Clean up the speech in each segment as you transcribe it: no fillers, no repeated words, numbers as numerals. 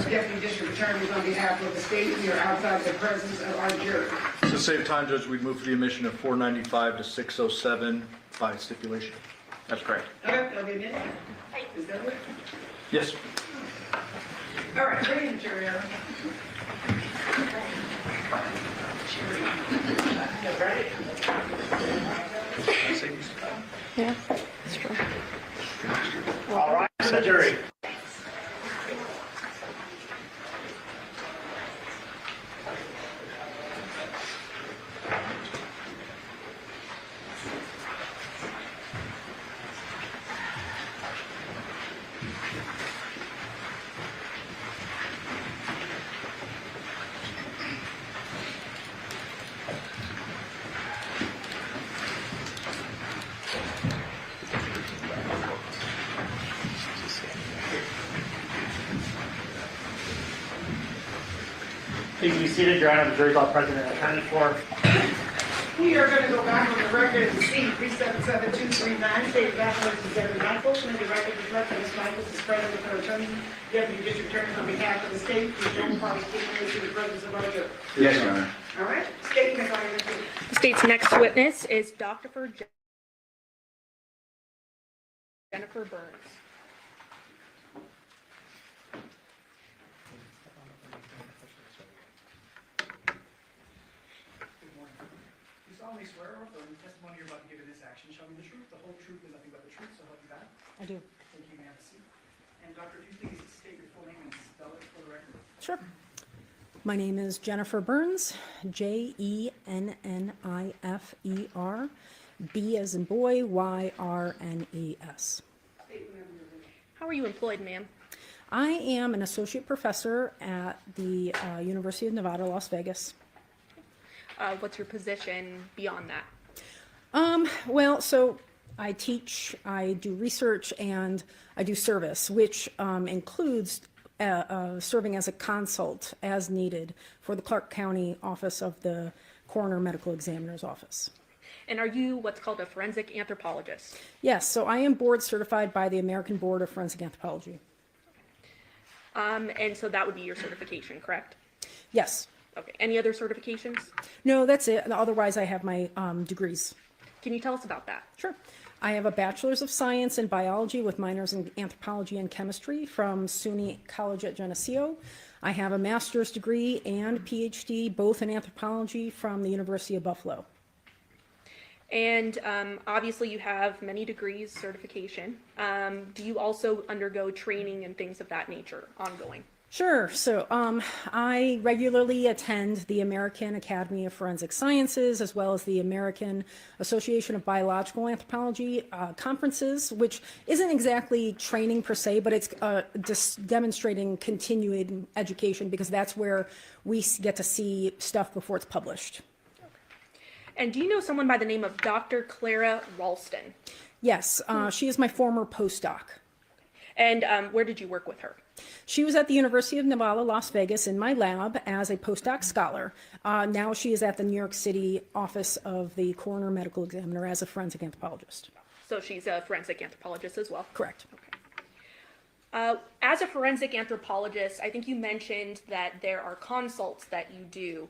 Deputy District Attorneys on behalf of the state, we are outside the presence of our jury. To save time, Judge, we'd move for the omission of 495 to 607 by stipulation. That's correct. Okay, that'll be a minute. Is that it? Yes. All right, bring in the jury. Yeah, that's true. All right, the jury. Please be seated. Your Honor, the jury's all present and accounted for. We are going to go back on the record and see 377-239, State of Bachelor's and Senator Michaels. And the record reflects that Ms. Michaels is present with her attorney, Deputy District Attorney on behalf of the state. We don't party statement in the presence of our jury. Yes, Your Honor. All right, statement on your record. The state's next witness is Dr. Jennifer Burns. You solemnly swear or affirm the testimony you're about to give in this action shall be the truth, the whole truth, and nothing but the truth, so help you God? I do. Thank you, ma'am. Have a seat. And doctor, if you please state your full name and spell it for the record. Sure. My name is Jennifer Burns, Jennifer, B as in boy, Yrnes. How are you employed, ma'am? I am an associate professor at the University of Nevada, Las Vegas. What's your position beyond that? Well, so I teach, I do research, and I do service, which includes serving as a consult as needed for the Clark County office of the Coroner Medical Examiner's Office. And are you what's called a forensic anthropologist? Yes, so I am board certified by the American Board of Forensic Anthropology. And so that would be your certification, correct? Yes. Okay. Any other certifications? No, that's it. Otherwise, I have my degrees. Can you tell us about that? Sure. I have a Bachelor's of Science in Biology with minors in Anthropology and Chemistry from SUNY College at Geneseo. I have a master's degree and PhD, both in anthropology from the University of Buffalo. And obviously you have many degrees, certification. Do you also undergo training and things of that nature ongoing? Sure. So I regularly attend the American Academy of Forensic Sciences as well as the American Association of Biological Anthropology conferences, which isn't exactly training per se, but it's just demonstrating continuing education because that's where we get to see stuff before it's published. And do you know someone by the name of Dr. Clara Ralston? Yes, she is my former postdoc. And where did you work with her? She was at the University of Nevada, Las Vegas in my lab as a postdoc scholar. Now she is at the New York City office of the Coroner Medical Examiner as a forensic anthropologist. So she's a forensic anthropologist as well? Correct. Okay. As a forensic anthropologist, I think you mentioned that there are consults that you do.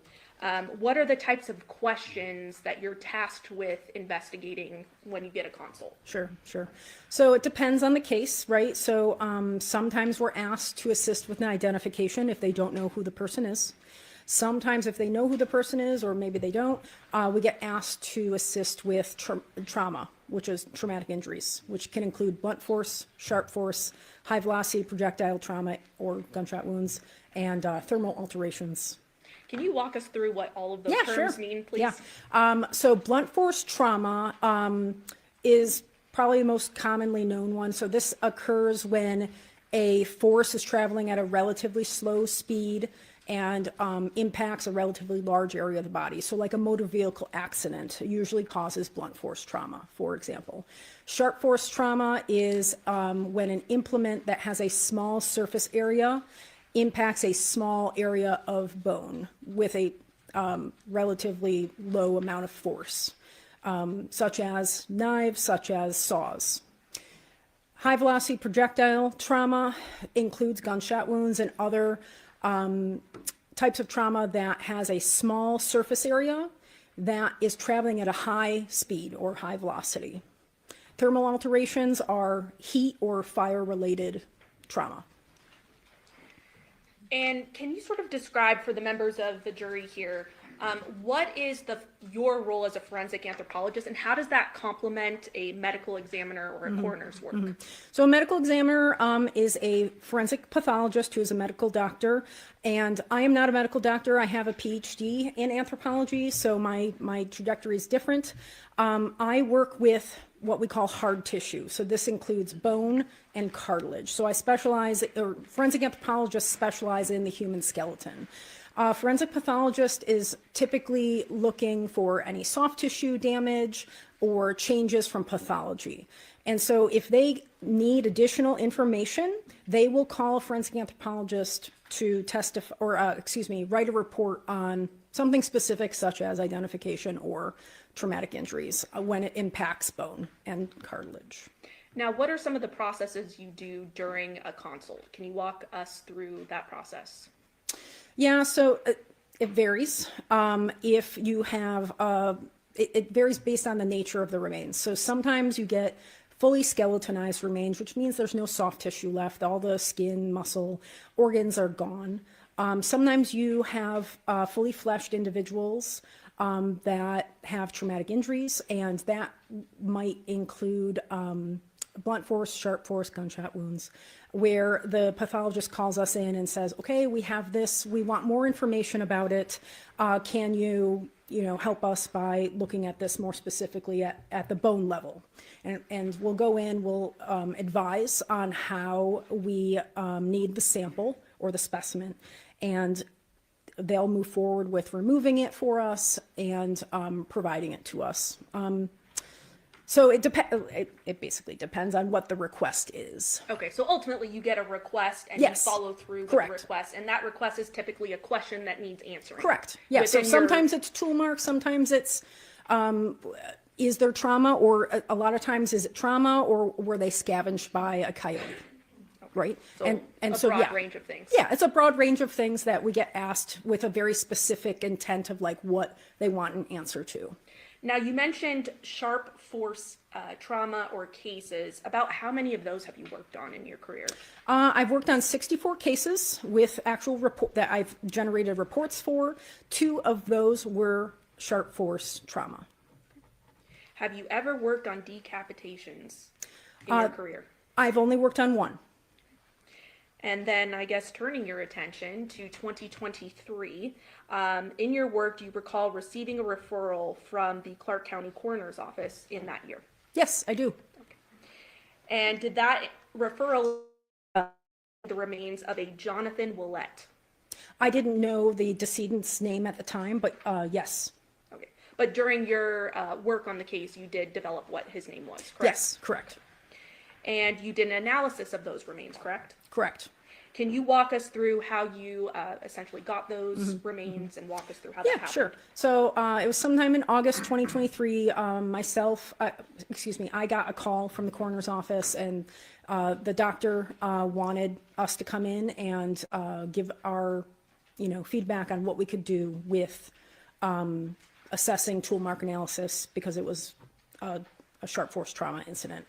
What are the types of questions that you're tasked with investigating when you get a consult? Sure. So it depends on the case, right? So sometimes we're asked to assist with an identification if they don't know who the person is. Sometimes if they know who the person is, or maybe they don't, we get asked to assist with trauma, which is traumatic injuries, which can include blunt force, sharp force, high velocity projectile trauma or gunshot wounds, and thermal alterations. Can you walk us through what all of those terms mean, please? Yeah. So blunt force trauma is probably the most commonly known one. So this occurs when a force is traveling at a relatively slow speed and impacts a relatively large area of the body. So like a motor vehicle accident usually causes blunt force trauma, for example. Sharp force trauma is when an implement that has a small surface area impacts a small area of bone with a relatively low amount of force, such as knives, such as saws. High velocity projectile trauma includes gunshot wounds and other types of trauma that has a small surface area that is traveling at a high speed or high velocity. Thermal alterations are heat or fire related trauma. And can you sort of describe for the members of the jury here, what is your role as a forensic anthropologist, and how does that complement a medical examiner or a coroner's work? So a medical examiner is a forensic pathologist who is a medical doctor, and I am not a medical doctor. I have a PhD in anthropology, so my trajectory is different. I work with what we call hard tissue. So this includes bone and cartilage. So forensic anthropologists specialize in the human skeleton. Forensic pathologist is typically looking for any soft tissue damage or changes from pathology. And so if they need additional information, they will call a forensic anthropologist to testify, or write a report on something specific such as identification or traumatic injuries when it impacts bone and cartilage. Now, what are some of the processes you do during a consult? Can you walk us through that process? Yeah, so it varies. If you have, it varies based on the nature of the remains. So sometimes you get fully skeletonized remains, which means there's no soft tissue left. All the skin, muscle, organs are gone. Sometimes you have fully fleshed individuals that have traumatic injuries, and that might include blunt force, sharp force, gunshot wounds, where the pathologist calls us in and says, okay, we have this, we want more information about it. Can you help us by looking at this more specifically at the bone level? And we'll go in, we'll advise on how we need the sample or the specimen, and they'll move forward with removing it for us and providing it to us. So it basically depends on what the request is. Okay, so ultimately you get a request and Yes. you follow through with Correct. the request, and that request is typically a question that needs answering. Correct. Yeah. So Within your- sometimes it's tool marks, sometimes it's is there trauma, or a lot of times is it trauma, or were they scavenged by a coyote? Right. So a broad range of things. Yeah, it's a broad range of things that we get asked with a very specific intent of like what they want an answer to. Now, you mentioned sharp force trauma or cases. About how many of those have you worked on in your career? I've worked on 64 cases with actual report that I've generated reports for. 2 of those were sharp force trauma. Have you ever worked on decapitations in your career? I've only worked on 1. And then, I guess, turning your attention to 2023, in your work, do you recall receiving a referral from the Clark County Coroner's Office in that year? Yes, I do. And did that referral the remains of a Jonathan Willett? I didn't know the decedent's name at the time, but yes. Okay. But during your work on the case, you did develop what his name was, correct? Yes, correct. And you did an analysis of those remains, correct? Correct. Can you walk us through how you essentially got those remains and walk us through how that happened? Sure. So it was sometime in August 2023. I got a call from the coroner's office, and the doctor wanted us to come in and give our, feedback on what we could do with assessing tool mark analysis, because it was a sharp force trauma incident.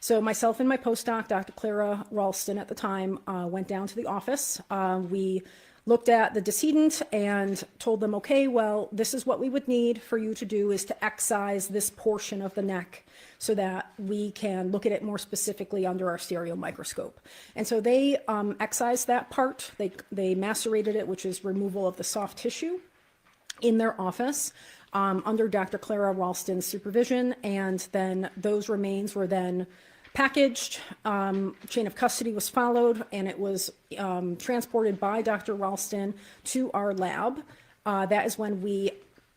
So myself and my postdoc, Dr. Clara Ralston at the time, went down to the office. We looked at the decedent and told them, okay, well, this is what we would need for you to do, is to excise this portion of the neck so that we can look at it more specifically under our stereo microscope. And so they excised that part. They macerated it, which is removal of the soft tissue, in their office under Dr. Clara Ralston's supervision. And then those remains were then packaged, chain of custody was followed, and it was transported by Dr. Ralston to our lab. That is when we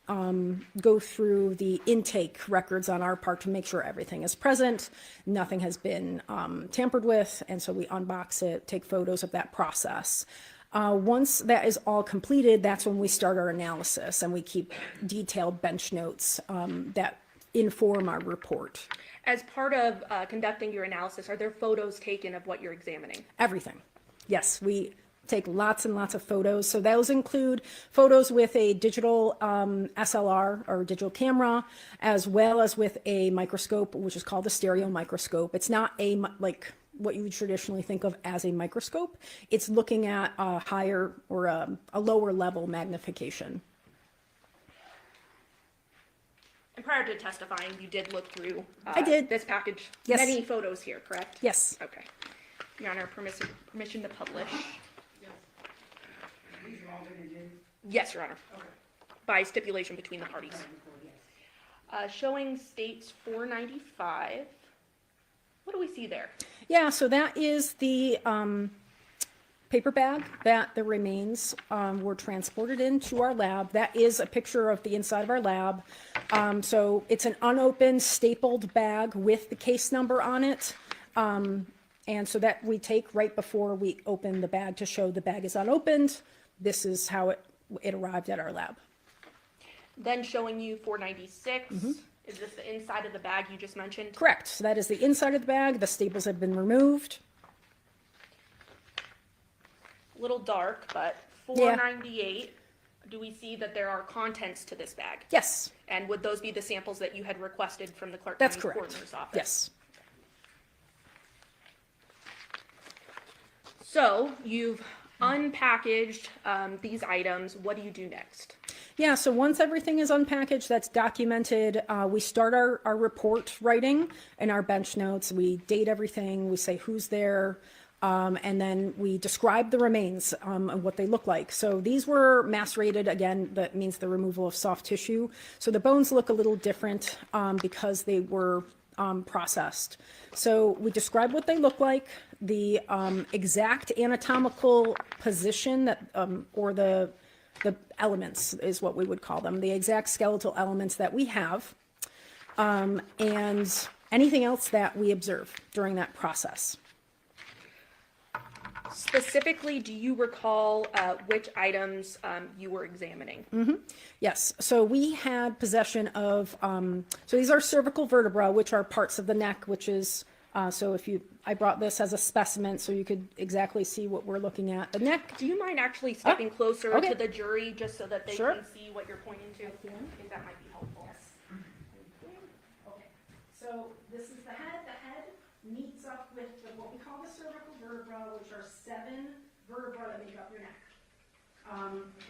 go through the intake records on our part to make sure everything is present, nothing has been tampered with, and so we unbox it, take photos of that process. Once that is all completed, that's when we start our analysis, and we keep detailed bench notes that inform our report. As part of conducting your analysis, are there photos taken of what you're examining? Everything. Yes, we take lots and lots of photos. So those include photos with a digital SLR or digital camera, as well as with a microscope, which is called a stereo microscope. It's not like what you would traditionally think of as a microscope. It's looking at a higher or a lower level magnification. And prior to testifying, you did look through I did. this package. Yes. Many photos here, correct? Yes. Okay. Your Honor, permission to publish. These are all been again. Yes, Your Honor. Okay. By stipulation between the parties. Showing states 495. What do we see there? Yeah, so that is the paper bag that the remains were transported into our lab. That is a picture of the inside of our lab. So it's an unopened, stapled bag with the case number on it. And so that we take right before we open the bag to show the bag is unopened. This is how it arrived at our lab. Then showing you 496. Is this the inside of the bag you just mentioned? Correct. So that is the inside of the bag. The staples have been removed. A little dark, but 498. Do we see that there are contents to this bag? Yes, And would those be the samples that you had requested from the Clark that's County correct. Coroner's Office? Yes. So you've unpackaged these items. What do you do next? Yeah, so once everything is unpackaged, that's documented, we start our report writing and our bench notes. We date everything, we say who's there, and then we describe the remains and what they look like. So these were macerated, again, that means the removal of soft tissue. So the bones look a little different because they were processed. So we describe what they look like, the exact anatomical position that, or the elements is what we would call them, the exact skeletal elements that we have, and anything else that we observe during that process. Specifically, do you recall which items you were examining? Yes, so we had possession of, so these are cervical vertebra, which are parts of the neck, which is, so I brought this as a specimen so you could exactly see what we're looking at. The neck. Do you mind actually stepping closer okay. to the jury just so that they Sure. can see what you're pointing to? I think that might be helpful. Okay, so this is the head. The head meets up with what we call the cervical vertebra, which are 7 vertebrae that make up your neck.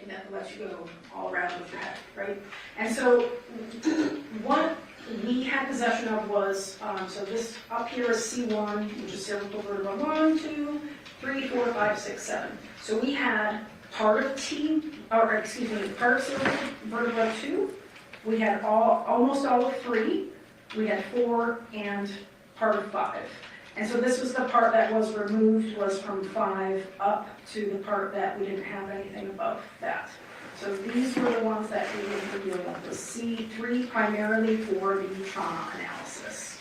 And that lets you go all around with your head, right? And so what we had possession of was, so this up here is C1, which is cervical vertebra 1, 2, 3, 4, 5, 6, 7. So we had part of part of cervical vertebra 2. We had almost all of 3. We had 4 and part of 5. And so this was the part that was removed, was from 5 up to the part that we didn't have anything above that. So these were the ones that we were dealing with, the C3 primarily for the trauma analysis.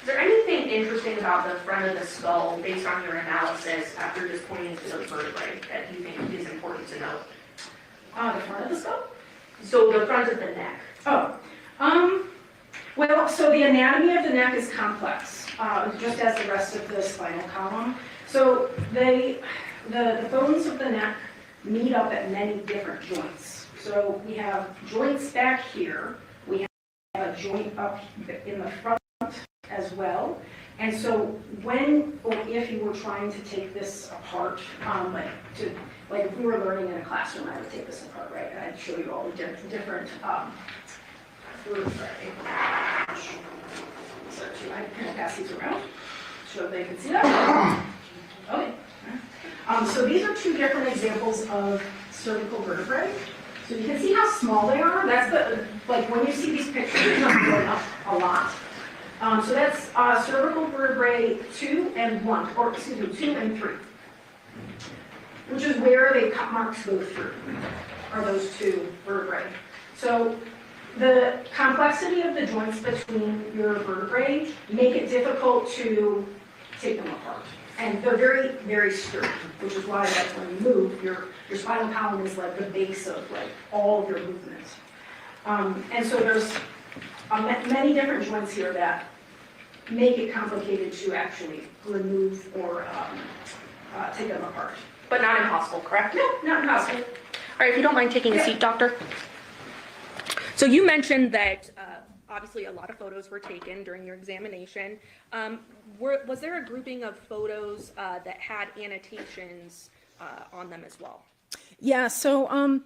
Is there anything interesting about the front of the skull based on your analysis after just pointing to those vertebrae that you think is important to note? The front of the skull? So the front of the neck. Well, so the anatomy of the neck is complex, just as the rest of the spinal column. So the bones of the neck meet up at many different joints. So we have joints back here. We have a joint up in the front as well. And so when or if you were trying to take this apart, like if we were learning in a classroom, I would take this apart, right? And I'd show you all the different so I can pass these around so they can see that. Okay. So these are 2 different examples of cervical vertebrae. So you can see how small they are. That's like when you see these pictures, they're going up a lot. So that's cervical vertebrae 2 and 1, or excuse me, 2 and 3, which is where the cut marks go through, are those 2 vertebrae. So the complexity of the joints between your vertebrae make it difficult to take them apart. And they're very, very sturdy, which is why like when you move, your spinal column is like the base of like all of your movement. And so there's many different joints here that make it complicated to actually remove or take them apart. But not impossible, correct? No, not impossible. All right, if you don't mind taking a seat, doctor. So you mentioned that obviously a lot of photos were taken during your examination. Was there a grouping of photos that had annotations on them as well? Yeah, so,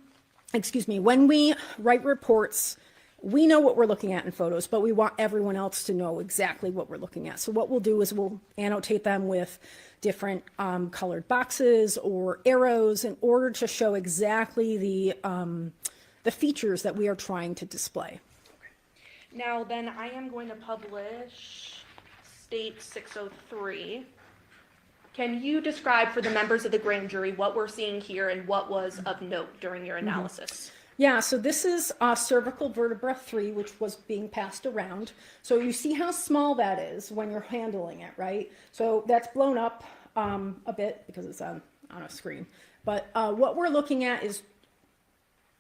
excuse me, when we write reports, we know what we're looking at in photos, but we want everyone else to know exactly what we're looking at. So what we'll do is we'll annotate them with different colored boxes or arrows in order to show exactly the features that we are trying to display. Now then, I am going to publish State 603. Can you describe for the members of the grand jury what we're seeing here and what was of note during your analysis? Yeah, so this is cervical vertebra 3, which was being passed around. So you see how small that is when you're handling it, right? So that's blown up a bit because it's on a screen. But what we're looking at is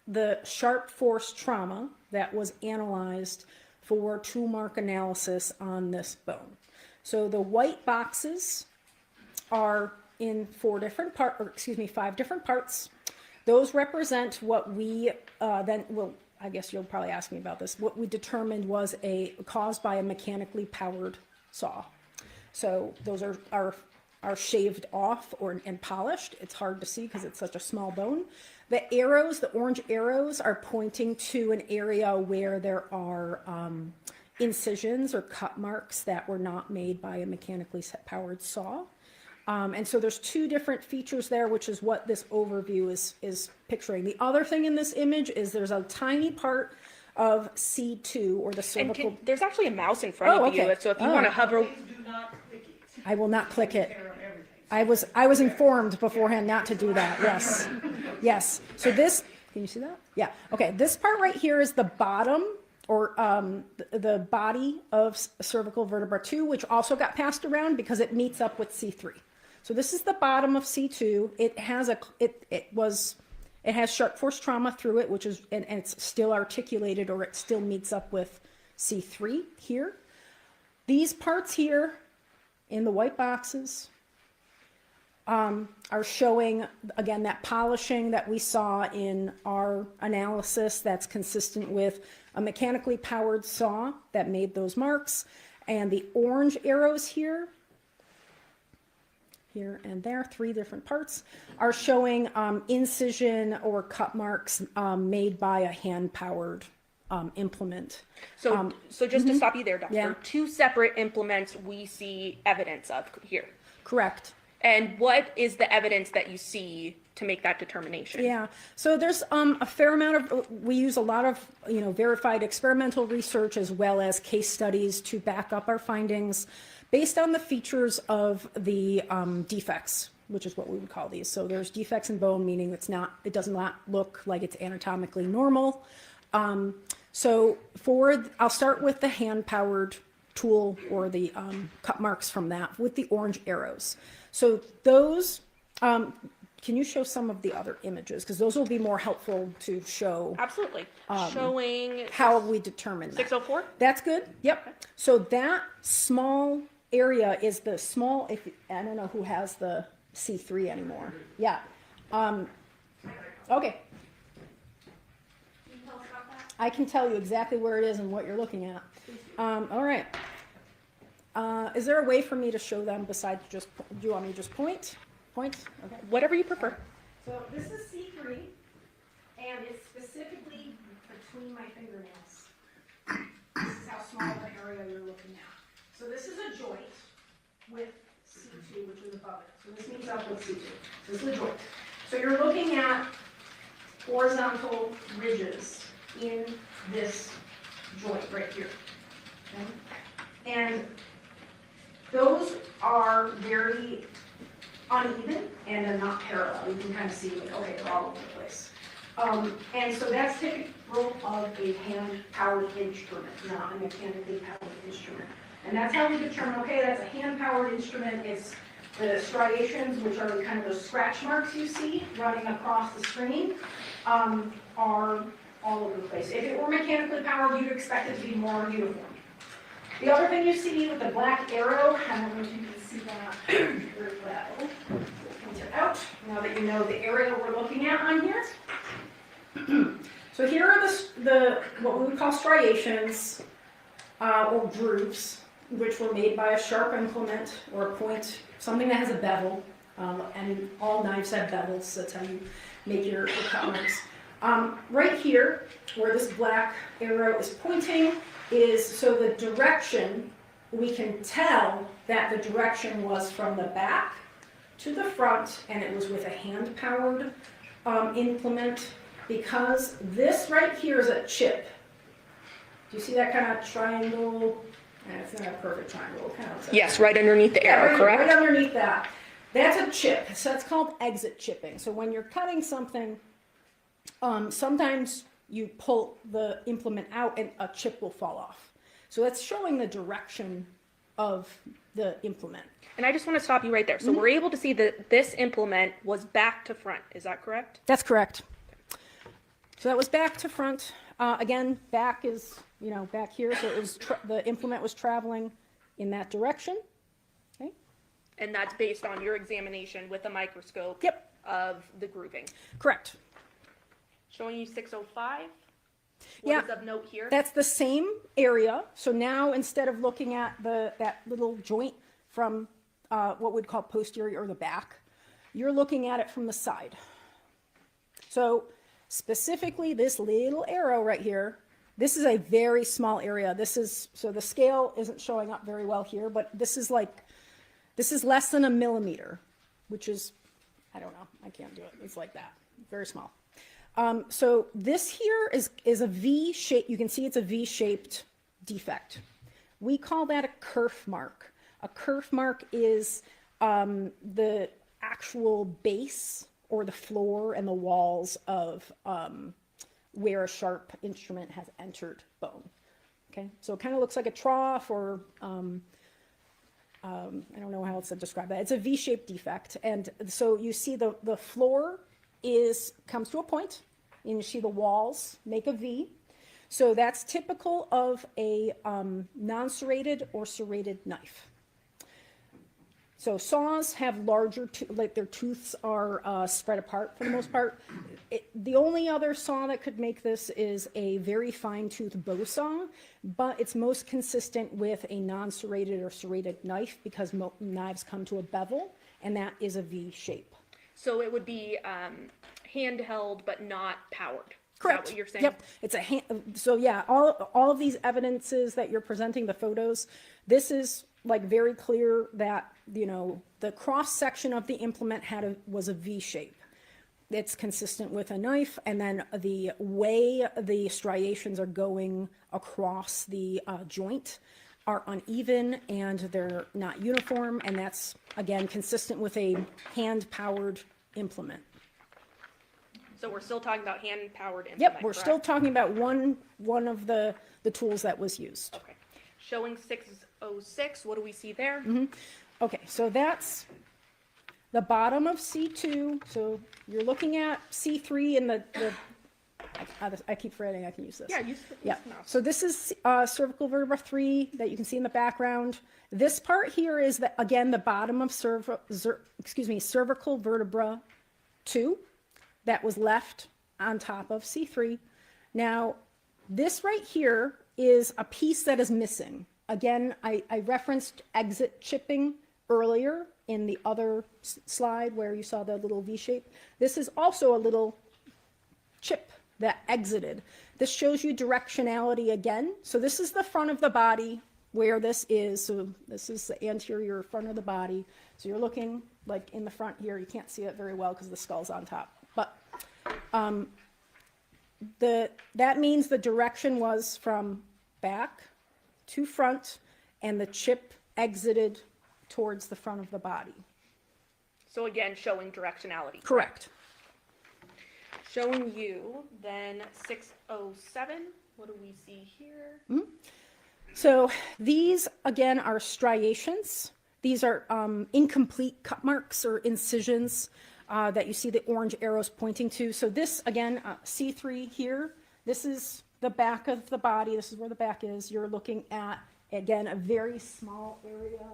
the sharp force trauma that was analyzed for tool mark analysis on this bone. So the white boxes are in 5 different parts. Those represent what we I guess you'll probably ask me about this, what we determined was caused by a mechanically powered saw. So those are shaved off and polished. It's hard to see because it's such a small bone. The arrows, the orange arrows, are pointing to an area where there are incisions or cut marks that were not made by a mechanically powered saw. And so there's 2 different features there, which is what this overview is picturing. The other thing in this image is there's a tiny part of C2 or the cervical. And there's actually a mouse in front of you, so if you want to hover. Please do not click it. I will not click it. Care of everything. I was informed beforehand not to do that. Yes. Yes. So this, can you see that? Yeah. Okay. This part right here is the bottom or the body of cervical vertebra 2, which also got passed around because it meets up with C3. So this is the bottom of C2. It has it has sharp force trauma through it, which is, and it's still articulated, or it still meets up with C3 here. These parts here in the white boxes are showing, again, that polishing that we saw in our analysis that's consistent with a mechanically powered saw that made those marks. And the orange arrows here and there, 3 different parts, are showing incision or cut marks made by a hand-powered implement. So just to stop you there, Doctor, yeah. 2 separate implements we see evidence of here. Correct. And what is the evidence that you see to make that determination? Yeah, so there's a fair amount of, we use a lot of, verified experimental research as well as case studies to back up our findings based on the features of the defects, which is what we would call these. So there's defects in bone, meaning it does not look like it's anatomically normal. So I'll start with the hand-powered tool or the cut marks from that with the orange arrows. So those, can you show some of the other images? Because those will be more helpful to show. Absolutely. Showing how we determine that. 604? That's good. Yep. So that small area is the small, I don't know who has the C3 anymore. Yeah. Okay. I can tell you exactly where it is and what you're looking at. All right. Is there a way for me to show them besides just, do you want me to just point? Point? Okay. Whatever you prefer. So this is C3, and it's specifically between my fingernails. This is how small the area you're looking at. So this is a joint with C2, which is above it. So this meets up with C2. So this is a joint. So you're looking at horizontal ridges in this joint right here. Okay? And those are very uneven and they're not parallel. You can kind of see, like, okay, they're all over the place. And so that's typical of a hand-powered instrument, not a mechanically powered instrument. And that's how we determine, okay, that's a hand-powered instrument. It's the striations, which are kind of those scratch marks you see running across the screen, are all over the place. If it were mechanically powered, you'd expect it to be more uniform. The other thing you see with the black arrow, I don't know if you can see that very well. We'll point it out now that you know the area we're looking at on here. So here are the what we would call striations or grooves, which were made by a sharp implement or a point, something that has a bevel. And all knives have bevels. That's how you make your cut marks. Right here, where this black arrow is pointing, is so the direction, we can tell that the direction was from the back to the front, and it was with a hand-powered implement, because this right here is a chip. Do you see that kind of triangle? It's not a perfect triangle. Kind of Yes, right underneath the arrow, right, correct? right underneath that. That's a chip. So that's called exit chipping. So when you're cutting something, sometimes you pull the implement out and a chip will fall off. So that's showing the direction of the implement. And I just want to stop you right there. So we're able to see that this implement was back to front. Is that correct? That's correct. So that was back to front. Again, back is, back here. So it was the implement was traveling in that direction. Okay. And that's based on your examination with a microscope Yep. of the grooving. Correct. Showing you 605. Yeah. What is of note here? That's the same area. So now instead of looking at that little joint from what we'd call posterior or the back, you're looking at it from the side. So specifically this little arrow right here, this is a very small area. So the scale isn't showing up very well here, but this is less than 1 millimeter, which is, I don't know, I can't do it. It's like that, very small. So this here is a V shape. You can see it's a V-shaped defect. We call that a kerf mark. A kerf mark is the actual base or the floor and the walls of where a sharp instrument has entered bone. Okay, so it kind of looks like a trough or I don't know how else to describe that. It's a V-shaped defect. And so you see the floor comes to a point, and you see the walls make a V. So that's typical of a non-serrated or serrated knife. So saws have larger, like their tooths are spread apart for the most part. The only other saw that could make this is a very fine tooth bow saw, but it's most consistent with a non-serrated or serrated knife because knives come to a bevel, and that is a V shape. So it would be handheld but not powered. Correct. Is that what you're saying? Yep. It's a hand. So yeah, all of these evidences that you're presenting, the photos, this is like very clear that the cross section of the implement was a V shape. It's consistent with a knife, and then the way the striations are going across the joint are uneven and they're not uniform, and that's again consistent with a hand-powered implement. So we're still talking about hand-powered implement, Yep, we're correct? still talking about one of the tools that was used. Okay. Showing 606, what do we see there? Okay, so that's the bottom of C2. So you're looking at C3 and I keep forgetting I can use this. Yeah, use Yeah, the mouse. so this is cervical vertebra 3 that you can see in the background. This part here is, again, the bottom of cervical vertebra 2 that was left on top of C3. Now, this right here is a piece that is missing. Again, I referenced exit chipping earlier in the other slide where you saw the little V shape. This is also a little chip that exited. This shows you directionality again. So this is the front of the body where this is. So this is the anterior front of the body. So you're looking like in the front here. You can't see it very well because the skull's on top. But that means the direction was from back to front, and the chip exited towards the front of the body. So again, showing directionality. Correct. Showing you then 607. What do we see here? So these, again, are striations. These are incomplete cut marks or incisions that you see the orange arrows pointing to. So this, again, C3 here, this is the back of the body. This is where the back is. You're looking at Again, a very small area,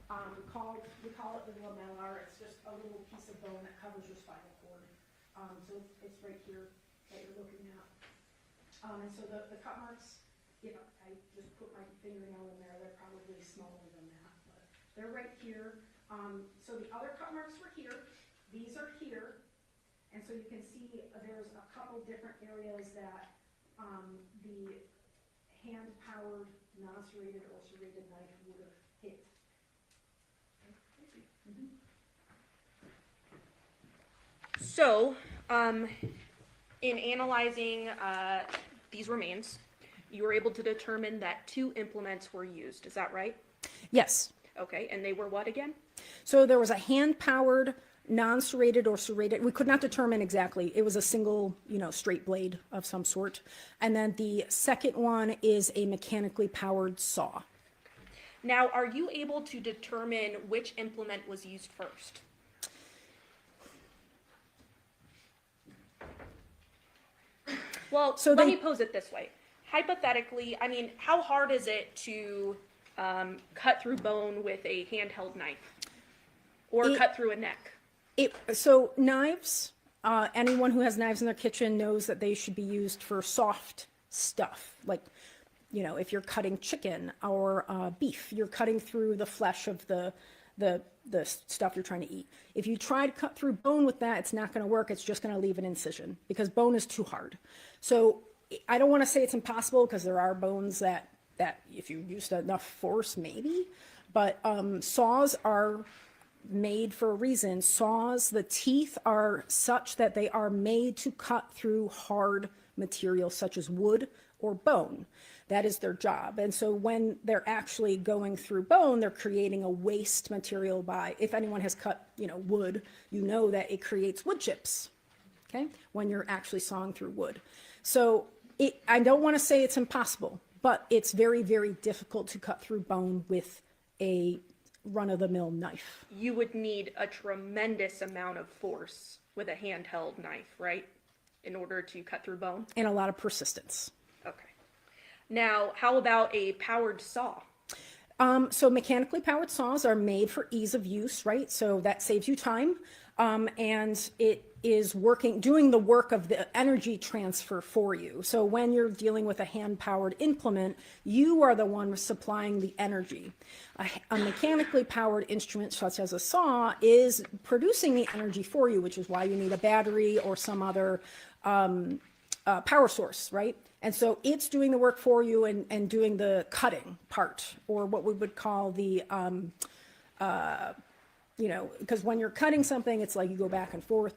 we call it the lamellar. It's just a little piece of bone that covers your spinal cord. So it's right here that you're looking at. And so the cut marks, you know, I just put my fingernail in there. They're probably smaller than that, but they're right here. So the other cut marks were here. These are here. And so you can see there's a couple different areas that the hand-powered, non-serrated or serrated knife would have hit. So, in analyzing these remains, you were able to determine that 2 implements were used. Is that right? Yes. Okay, and they were what again? So there was a hand-powered, non-serrated or serrated. We could not determine exactly. It was a single, you know, straight blade of some sort. And then the second one is a mechanically powered saw. Now, are you able to determine which implement was used first? Well, So let they- me pose it this way. Hypothetically, I mean, how hard is it to cut through bone with a handheld knife? Or cut through a neck? So knives, anyone who has knives in their kitchen knows that they should be used for soft stuff. Like, you know, if you're cutting chicken or beef, you're cutting through the flesh of the stuff you're trying to eat. If you try to cut through bone with that, it's not going to work. It's just going to leave an incision because bone is too hard. So I don't want to say it's impossible because there are bones that if you used enough force, maybe. But saws are made for a reason. Saws, the teeth are such that they are made to cut through hard material such as wood or bone. That is their job. And so when they're actually going through bone, they're creating a waste material by, if anyone has cut, you know, wood, you know that it creates wood chips, okay, when you're actually sawing through wood. So I don't want to say it's impossible, but it's very, very difficult to cut through bone with a run-of-the-mill knife. You would need a tremendous amount of force with a handheld knife, right? In order to cut through bone? And a lot of persistence. Okay. Now, how about a powered saw? So mechanically powered saws are made for ease of use, right? So that saves you time. And it is doing the work of the energy transfer for you. So when you're dealing with a hand-powered implement, you are the one supplying the energy. A mechanically powered instrument, such as a saw, is producing the energy for you, which is why you need a battery or some other power source, right? And so it's doing the work for you and doing the cutting part, or what we would call the, you know, because when you're cutting something, it's like you go back and forth,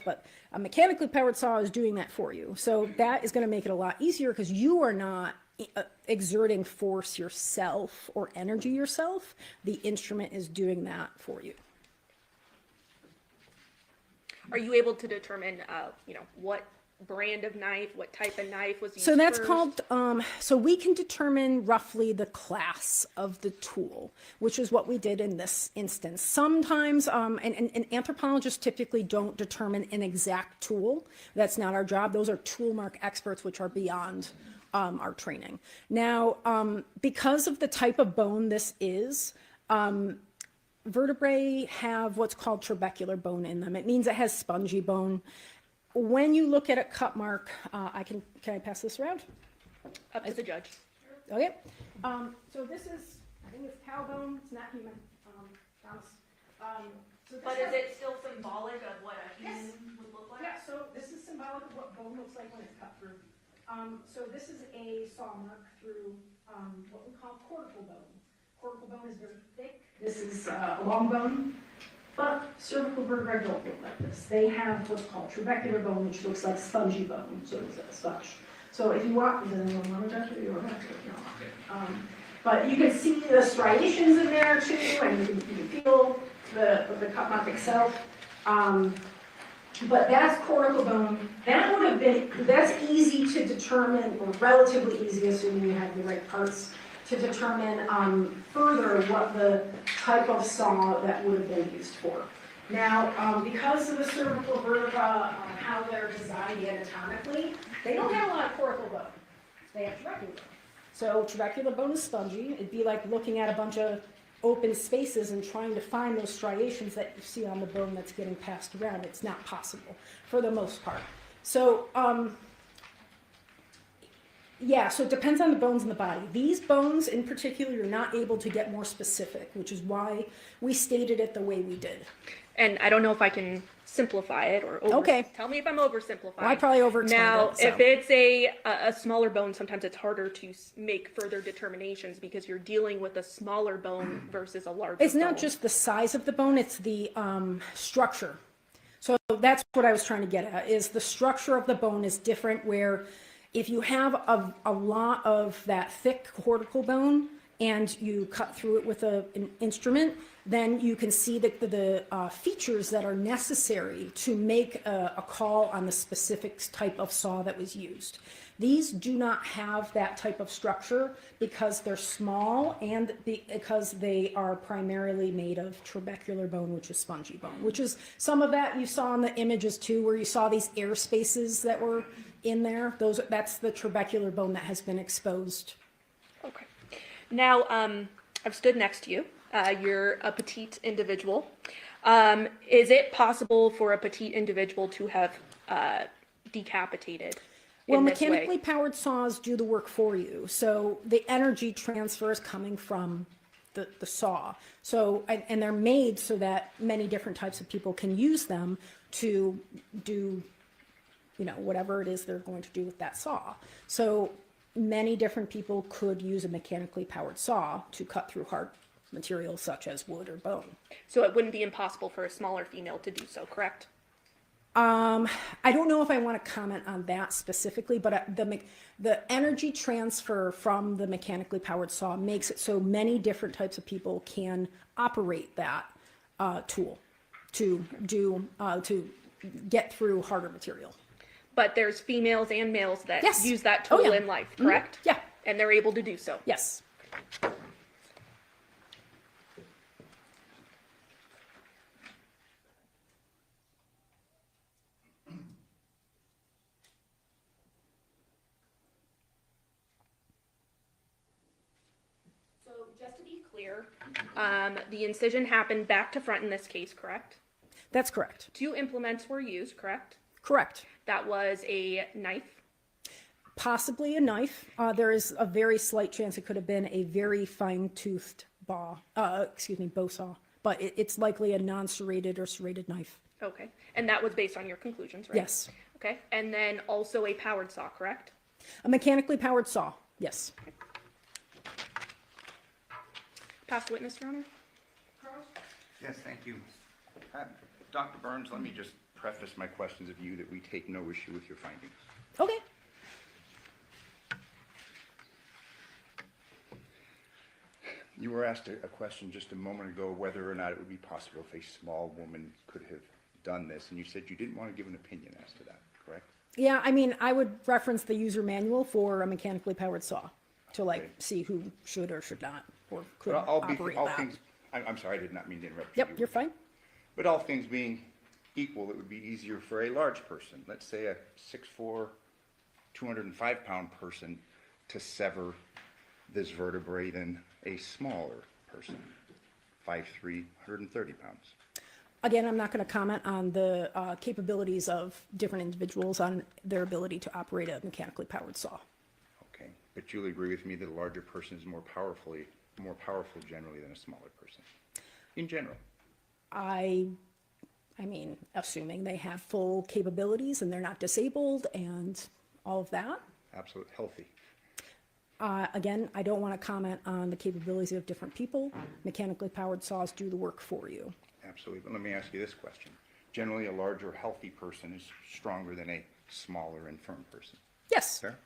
but a mechanically powered saw is doing that for you. So that is going to make it a lot easier because you are not exerting force yourself or energy yourself. The instrument is doing that for you. Are you able to determine, you know, what brand of knife, what type of knife was used So that's first? called, so we can determine roughly the class of the tool, which is what we did in this instance. Sometimes, and anthropologists typically don't determine an exact tool. That's not our job. Those are tool mark experts, which are beyond our training. Now, because of the type of bone this is, vertebrae have what's called trabecular bone in them. It means it has spongy bone. When you look at a cut mark, can I pass this around? Up to the judge. Okay. So this is, I think it's cow bone. It's not human. So this But has- is it still symbolic of what a human Yes. would look like? Yeah, so this is symbolic of what bone looks like when it's cut through. So this is a saw mark through what we call cortical bone. Cortical bone is very thick. This is a long bone. But cervical vertebrae don't look like this. They have what's called trabecular bone, which looks like spongy bone, so it's a sponge. So if you walk, does anyone want to touch it? You don't have to, no. But you can see the striations in there too, and you can feel the cut mark itself. But that's cortical bone. That would have been, that's easy to determine, or relatively easy, assuming you have the right parts, to determine further what the type of saw that would have been used for. Now, because of the cervical vertebra, how they're designed anatomically, they don't have a lot of cortical bone. They have trabecular bone. So trabecular bone is spongy. It'd be like looking at a bunch of open spaces and trying to find those striations that you see on the bone that's getting passed around. It's not possible for the most part. So, yeah, so it depends on the bones in the body. These bones in particular, you're not able to get more specific, which is why we stated it the way we did. And I don't know if I can simplify it or Okay. Tell me if I'm oversimplifying. Well, I probably overexplained Now, it, so. if it's a smaller bone, sometimes it's harder to make further determinations because you're dealing with a smaller bone versus a larger It's bone. not just the size of the bone, it's the structure. So that's what I was trying to get at, is the structure of the bone is different, where if you have a lot of that thick cortical bone and you cut through it with an instrument, then you can see the features that are necessary to make a call on the specific type of saw that was used. These do not have that type of structure because they're small and because they are primarily made of trabecular bone, which is spongy bone, which is some of that you saw in the images too, where you saw these air spaces that were in there. That's the trabecular bone that has been exposed. Okay. Now, I've stood next to you. You're a petite individual. Is it possible for a petite individual to have decapitated Well, in this way? mechanically powered saws do the work for you. So the energy transfer is coming from the saw. So, and they're made so that many different types of people can use them to do, whatever it is they're going to do with that saw. So many different people could use a mechanically powered saw to cut through hard materials such as wood or bone. So it wouldn't be impossible for a smaller female to do so, correct? I don't know if I want to comment on that specifically, but the energy transfer from the mechanically powered saw makes it so many different types of people can operate that tool to get through harder material. But there's females and males that Yes. use that Oh, tool yeah. in life, correct? Yeah. And they're able to do so. Yes. So just to be clear, the incision happened back to front in this case, correct? That's correct. 2 implements were used, correct? Correct. That was a knife. Possibly a knife. There is a very slight chance it could have been a very fine-toothed bow saw, but it's likely a non-serrated or serrated knife. Okay. And that was based on your conclusions, right? Yes. Okay. And then also a powered saw, correct? A mechanically powered saw. Yes. Past witness, Your Honor. Yes, thank you. Dr. Burns, let me just preface my questions of you that we take no issue with your findings. Okay. You were asked a question just a moment ago whether or not it would be possible if a small woman could have done this, and you said you didn't want to give an opinion as to that, correct? Yeah, I mean, I would reference the user manual for a mechanically powered saw to Okay. see who should or should not or could But operate all that. things, I'm sorry, I did not mean to interrupt you. Yep, you're fine. But all things being equal, it would be easier for a large person, let's say a 6'4", 205-pound person, to sever this vertebrae than a smaller person, 5'3", 130 pounds. Again, I'm not going to comment on the capabilities of different individuals on their ability to operate a mechanically powered saw. Okay, but you'll agree with me that a larger person is more powerful generally than a smaller person, in general. I mean, assuming they have full capabilities and they're not disabled and all of that. Absolute healthy. Again, I don't want to comment on the capabilities of different people. Mechanically powered saws do the work for you. Absolutely, but let me ask you this question. Generally, a larger, healthy person is stronger than a smaller, infirm person. Yes. Fair?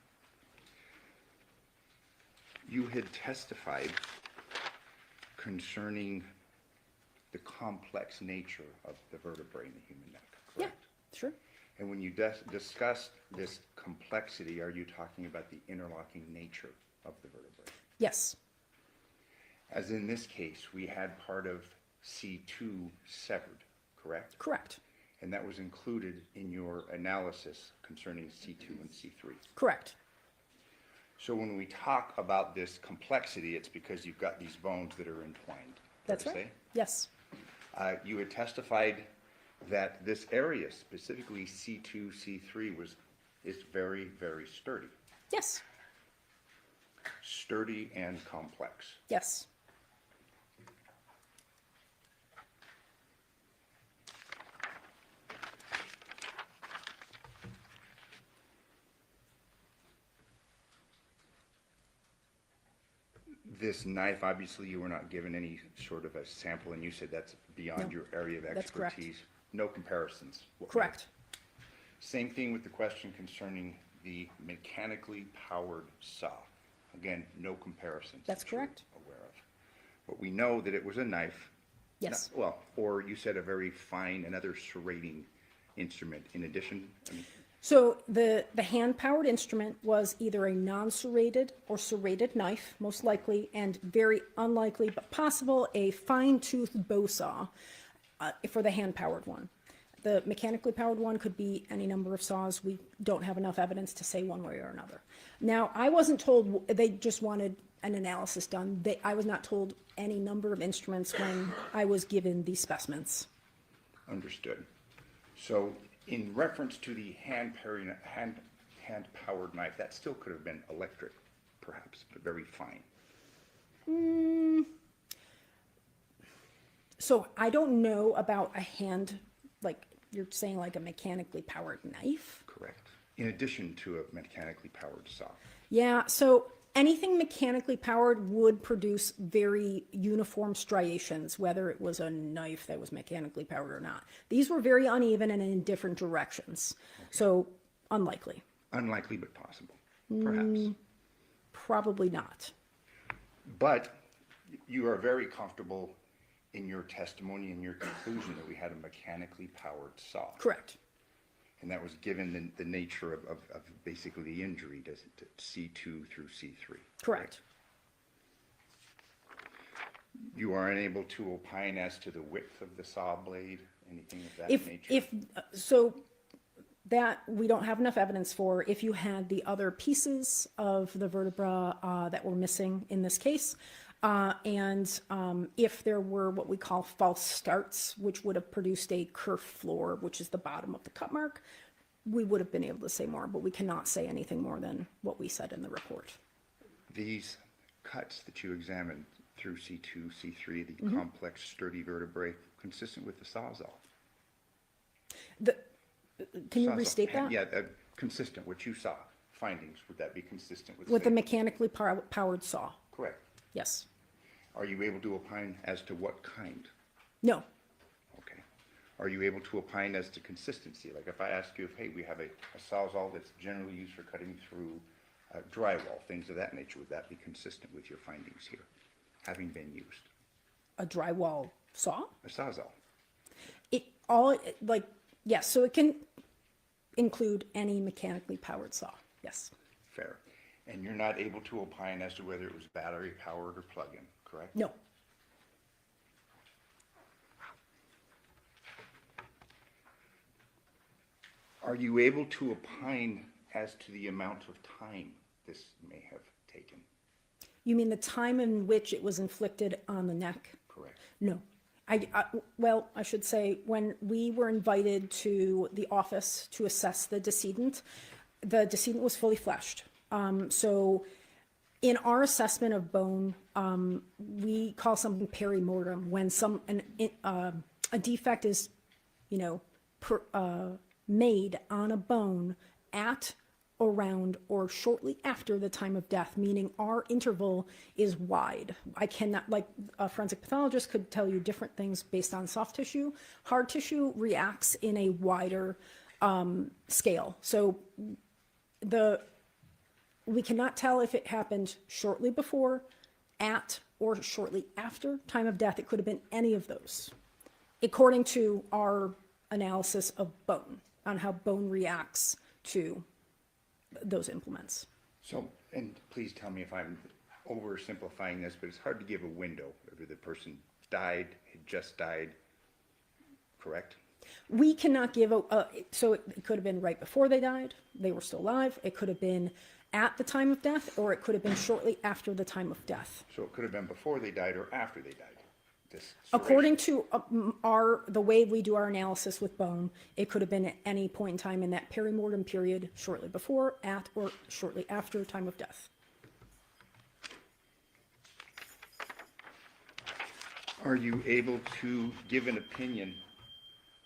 You had testified concerning the complex nature of the vertebrae in the human neck, Yeah, correct? sure. And when you discussed this complexity, are you talking about the interlocking nature of the vertebrae? Yes. As in this case, we had part of C2 severed, correct? Correct. And that was included in your analysis concerning C2 and C3. Correct. So when we talk about this complexity, it's because you've got these bones that are entwined. That's fair to right. say? Yes, You had testified that this area, specifically C2, C3, is very, very sturdy. yes, Sturdy and complex. yes. This knife, obviously, you were not given any sort of a sample, and you said that's beyond No, your area of that's correct. expertise. No comparisons. Correct. Same thing with the question concerning the mechanically powered saw. Again, no comparisons. That's that you're correct. Aware of. But we know that it was a knife. Yes. Well, or you said a very fine, another serrating instrument in addition. I mean, So the hand-powered instrument was either a non-serrated or serrated knife, most likely, and very unlikely, but possible, a fine-toothed bow saw for the hand-powered one. The mechanically powered one could be any number of saws. We don't have enough evidence to say one way or another. Now, I wasn't told, they just wanted an analysis done. I was not told any number of instruments when I was given these specimens. Understood. So in reference to the hand-powered knife, that still could have been electric, perhaps, but very fine. So I don't know about a hand, like you're saying, like a mechanically powered knife. Correct. In addition to a mechanically powered saw. Yeah, so anything mechanically powered would produce very uniform striations, whether it was a knife that was mechanically powered or not. These were very uneven and in different directions. So unlikely. Unlikely, but possible, perhaps. Probably not. But you are very comfortable in your testimony and your conclusion that we had a mechanically powered saw. Correct. And that was given the nature of basically the injury to C2 through C3. Correct. You are unable to opine as to the width of the saw blade, anything of that nature? So that we don't have enough evidence for. If you had the other pieces of the vertebra that were missing in this case, and if there were what we call false starts, which would have produced a kerf floor, which is the bottom of the cut mark, we would have been able to say more, but we cannot say anything more than what we said in the report. These cuts that you examined through C2, C3, the complex sturdy vertebrae, consistent with the Sawzall? Can you Sawzall. restate that? Yeah, consistent, what you saw, findings, would that be consistent with? With the same? mechanically powered saw, Correct. yes. Are you able to opine as to what kind? No, Okay. Are you able to opine as to consistency? Like if I ask you if, hey, we have a Sawzall that's generally used for cutting through drywall, things of that nature, would that be consistent with your findings here, having been used? a drywall saw. A Sawzall. Yes, so it can include any mechanically powered saw, yes. Fair. And you're not able to opine as to whether it was battery powered or plug-in, correct? No, Are you able to opine as to the amount of time this may have taken? you mean the time in which it was inflicted on the neck? Correct. No. Well, I should say, when we were invited to the office to assess the decedent was fully fleshed. So in our assessment of bone, we call something perimortem, when a defect is, made on a bone at, around, or shortly after the time of death, meaning our interval is wide. I cannot, like a forensic pathologist could tell you different things based on soft tissue. Hard tissue reacts in a wider scale. So we cannot tell if it happened shortly before, at, or shortly after time of death. It could have been any of those, according to our analysis of bone, on how bone reacts to those implements. So, and please tell me if I'm oversimplifying this, but it's hard to give a window. Whether the person died, had just died, correct? We cannot give so it could have been right before they died, they were still alive. It could have been at the time of death, or it could have been shortly after the time of death. So it could have been before they died or after they died? This According serration. to the way we do our analysis with bone, it could have been at any point in time in that perimortem period, shortly before, at, or shortly after time of death. Are you able to give an opinion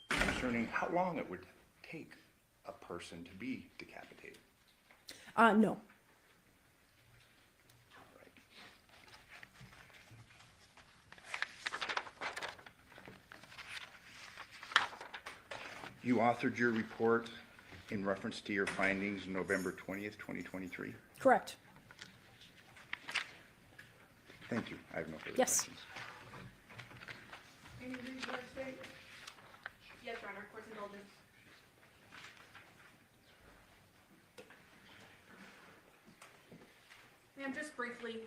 concerning how long it would take a person to be decapitated? No. You authored your report in reference to your findings November 20th, 2023? Correct. Thank you. I have no further Yes. questions. Any reason why state? Yes, Your Honor, court's indulgence. Ma'am, just briefly,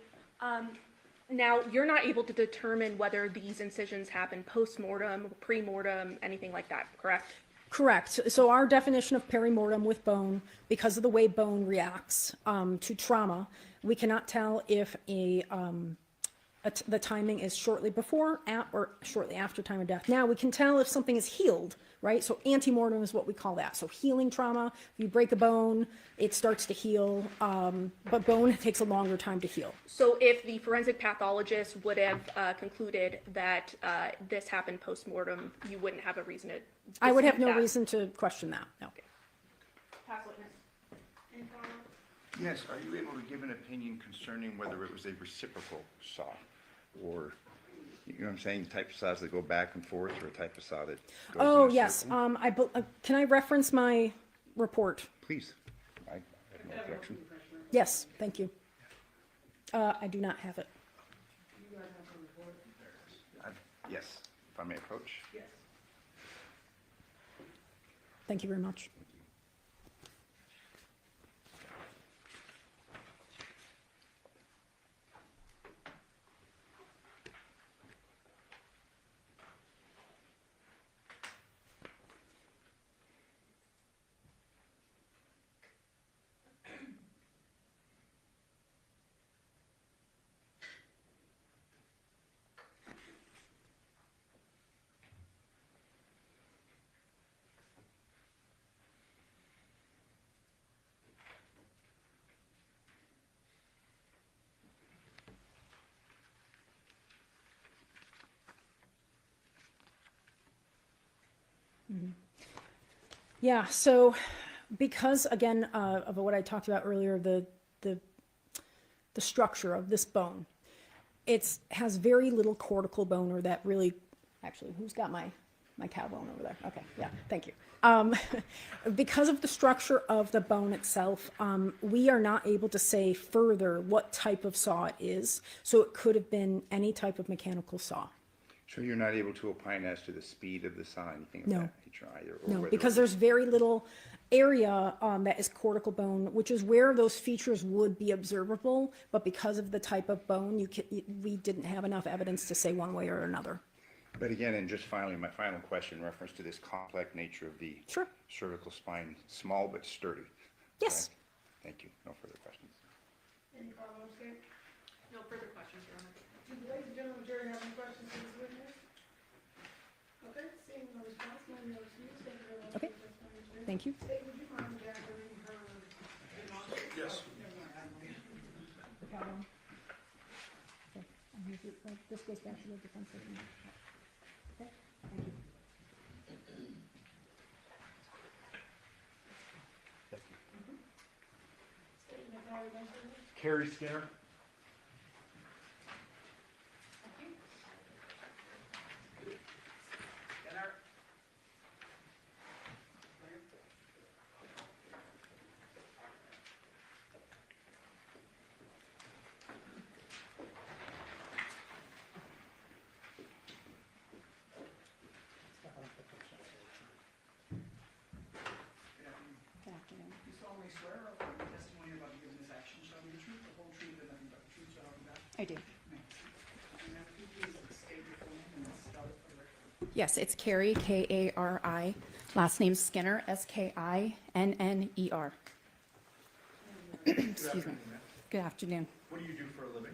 now, you're not able to determine whether these incisions happen post-mortem, pre-mortem, anything like that, correct? Correct. So our definition of perimortem with bone, because of the way bone reacts to trauma, we cannot tell if the timing is shortly before, at, or shortly after time of death. Now, we can tell if something is healed, right? So antemortem is what we call that. So healing trauma, if you break a bone, it starts to heal, but bone takes a longer time to heal. So if the forensic pathologist would have concluded that this happened post-mortem, you wouldn't have a reason to I would have dispute no that? reason to question that, no. Past witness. Any comment? Yes, are you able to give an opinion concerning whether it was a reciprocal saw? Or, you know what I'm saying, type of saws that go back and forth, or a type of saw that goes Oh, in a yes, circle? can I reference my report? Please, I have no objection. Yes, thank you. I do not have it. Yes, if I may approach. Yes. Thank you very much. Yeah, so because, again, of what I talked about earlier, the structure of this bone, it has very little cortical bone, or that really, actually, who's got my cow bone over there? Okay, yeah, thank you. Because of the structure of the bone itself, we are not able to say further what type of saw it is, so it could have been any type of mechanical saw. So you're not able to opine as to the speed of the saw, anything of No. that nature either? Or No, whether because it there's very little area that is cortical bone, which is where those features would be observable, but because of the type of bone, we didn't have enough evidence to say one way or another. But again, and just finally, my final question, in reference to this complex nature of the Sure. cervical spine, small but sturdy. Yes. correct? Thank you. No further questions. Any follow-up, state? No further questions, Your Honor. Do the ladies and gentlemen of the jury have any questions for this witness? Okay, seeing no response, no excuse, thank you very much. Okay. for your testimony. Thank you. State, would you mind gathering her remarks? Yes. The cow bone. Okay. And this goes back to the defense attorney. Okay, thank you. State, Ms. Molly Benson. Carrie Skinner? You solemnly swear or affirm the testimony you're about to give in this action shall be the truth, the whole truth, and nothing but the truth, so help you God? I do. And now, if you please state your full name and spell it for the record. Yes, it's Carrie, K-A-R-I. Last name Skinner, S-K-I-N-N-E-R. Excuse me. Good afternoon. What do you do for a living?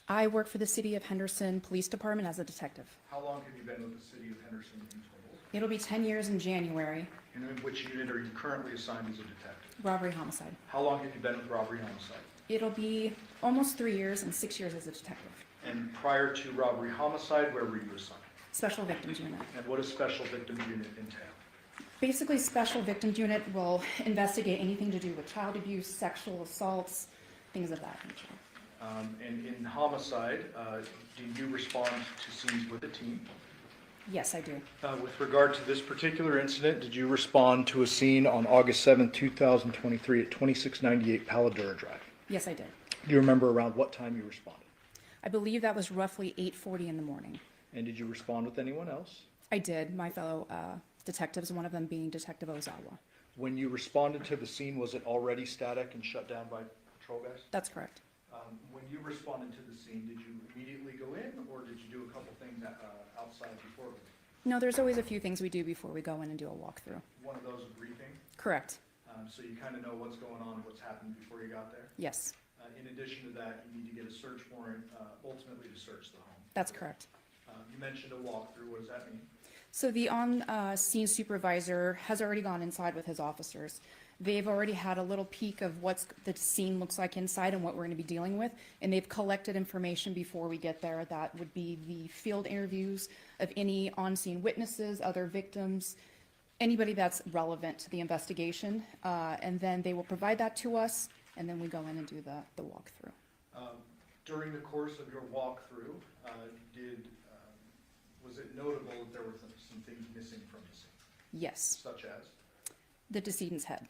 I work for the City of Henderson Police Department as a detective. How long have you been with the city of Henderson in total? It'll be 10 years in January. And in which unit are you currently assigned as a detective? Robbery homicide. How long have you been with robbery homicide? It'll be almost 3 years and 6 years as a detective. And prior to robbery homicide, where were you assigned? Special Victims Unit. And what does special victims unit entail? Basically, Special Victims Unit will investigate anything to do with child abuse, sexual assaults, things of that nature. And in homicide, do you respond to scenes with a team? Yes, I do. With regard to this particular incident, did you respond to a scene on August 7th, 2023 at 2698 Paladura Drive? Yes, I did. Do you remember around what time you responded? I believe that was roughly 8:40 in the morning. And did you respond with anyone else? I did. My fellow detectives, one of them being Detective Ozawa. When you responded to the scene, was it already static and shut down by patrol guys? That's correct. When you responded to the scene, did you immediately go in, or did you do a couple things outside before? No, there's always a few things we do before we go in and do a walkthrough. One of those a briefing, Correct. so you kind of know what's going on, what's happened before you got there. Yes, In addition to that, you need to get a search warrant, ultimately to search the home. that's correct. You mentioned a walkthrough. What does that mean? So the on-scene supervisor has already gone inside with his officers. They've already had a little peek of what the scene looks like inside and what we're going to be dealing with, and they've collected information before we get there. That would be the field interviews of any on-scene witnesses, other victims, anybody that's relevant to the investigation, and then they will provide that to us, and then we go in and do the walkthrough. During the course of your walkthrough, was it notable that there were some things missing from the scene, Yes, such as? the decedent's head.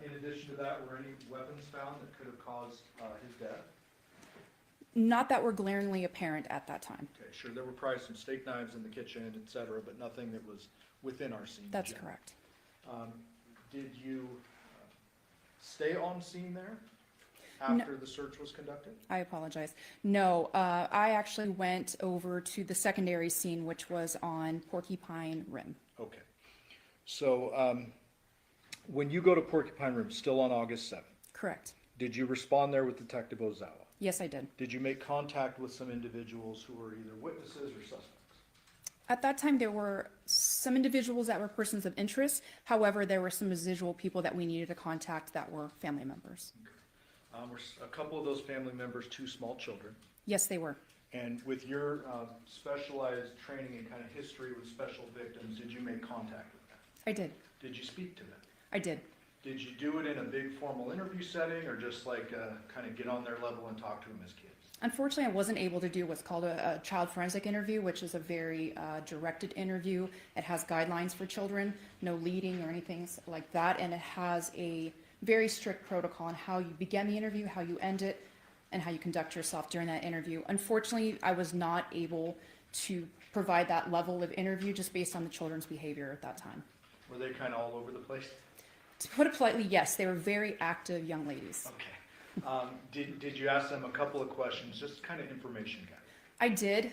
In addition to that, were any weapons found that could have caused his death? Not that were glaringly apparent at that time. Okay, sure, there were probably some steak knives in the kitchen, et cetera, but nothing that was within our scene. That's generally. correct. Did you stay on scene there No. after the search was conducted? I apologize. No, I actually went over to the secondary scene, which was on Porcupine Rim. Okay. So when you go to Porcupine Rim, still on August 7th, Correct. did you respond there with Detective Ozawa? Yes, I did. Did you make contact with some individuals who were either witnesses or suspects? At that time, there were some individuals that were persons of interest. However, there were some residual people that we needed to contact that were family members. Were a couple of those family members two small children? Yes, they were. And with your specialized training and kind of history with special victims, did you make contact with them? I did. Did you speak to them? I did. Did you do it in a big formal interview setting, or just like kind of get on their level and talk to them as kids? Unfortunately, I wasn't able to do what's called a child forensic interview, which is a very directed interview. It has guidelines for children, no leading or anything like that, and it has a very strict protocol on how you begin the interview, how you end it, and how you conduct yourself during that interview. Unfortunately, I was not able to provide that level of interview just based on the children's behavior at that time. Were they kind of all over the place? To put it politely, yes, they were very active young ladies. Okay. Did you ask them a couple of questions, just kind of information gathering? I did.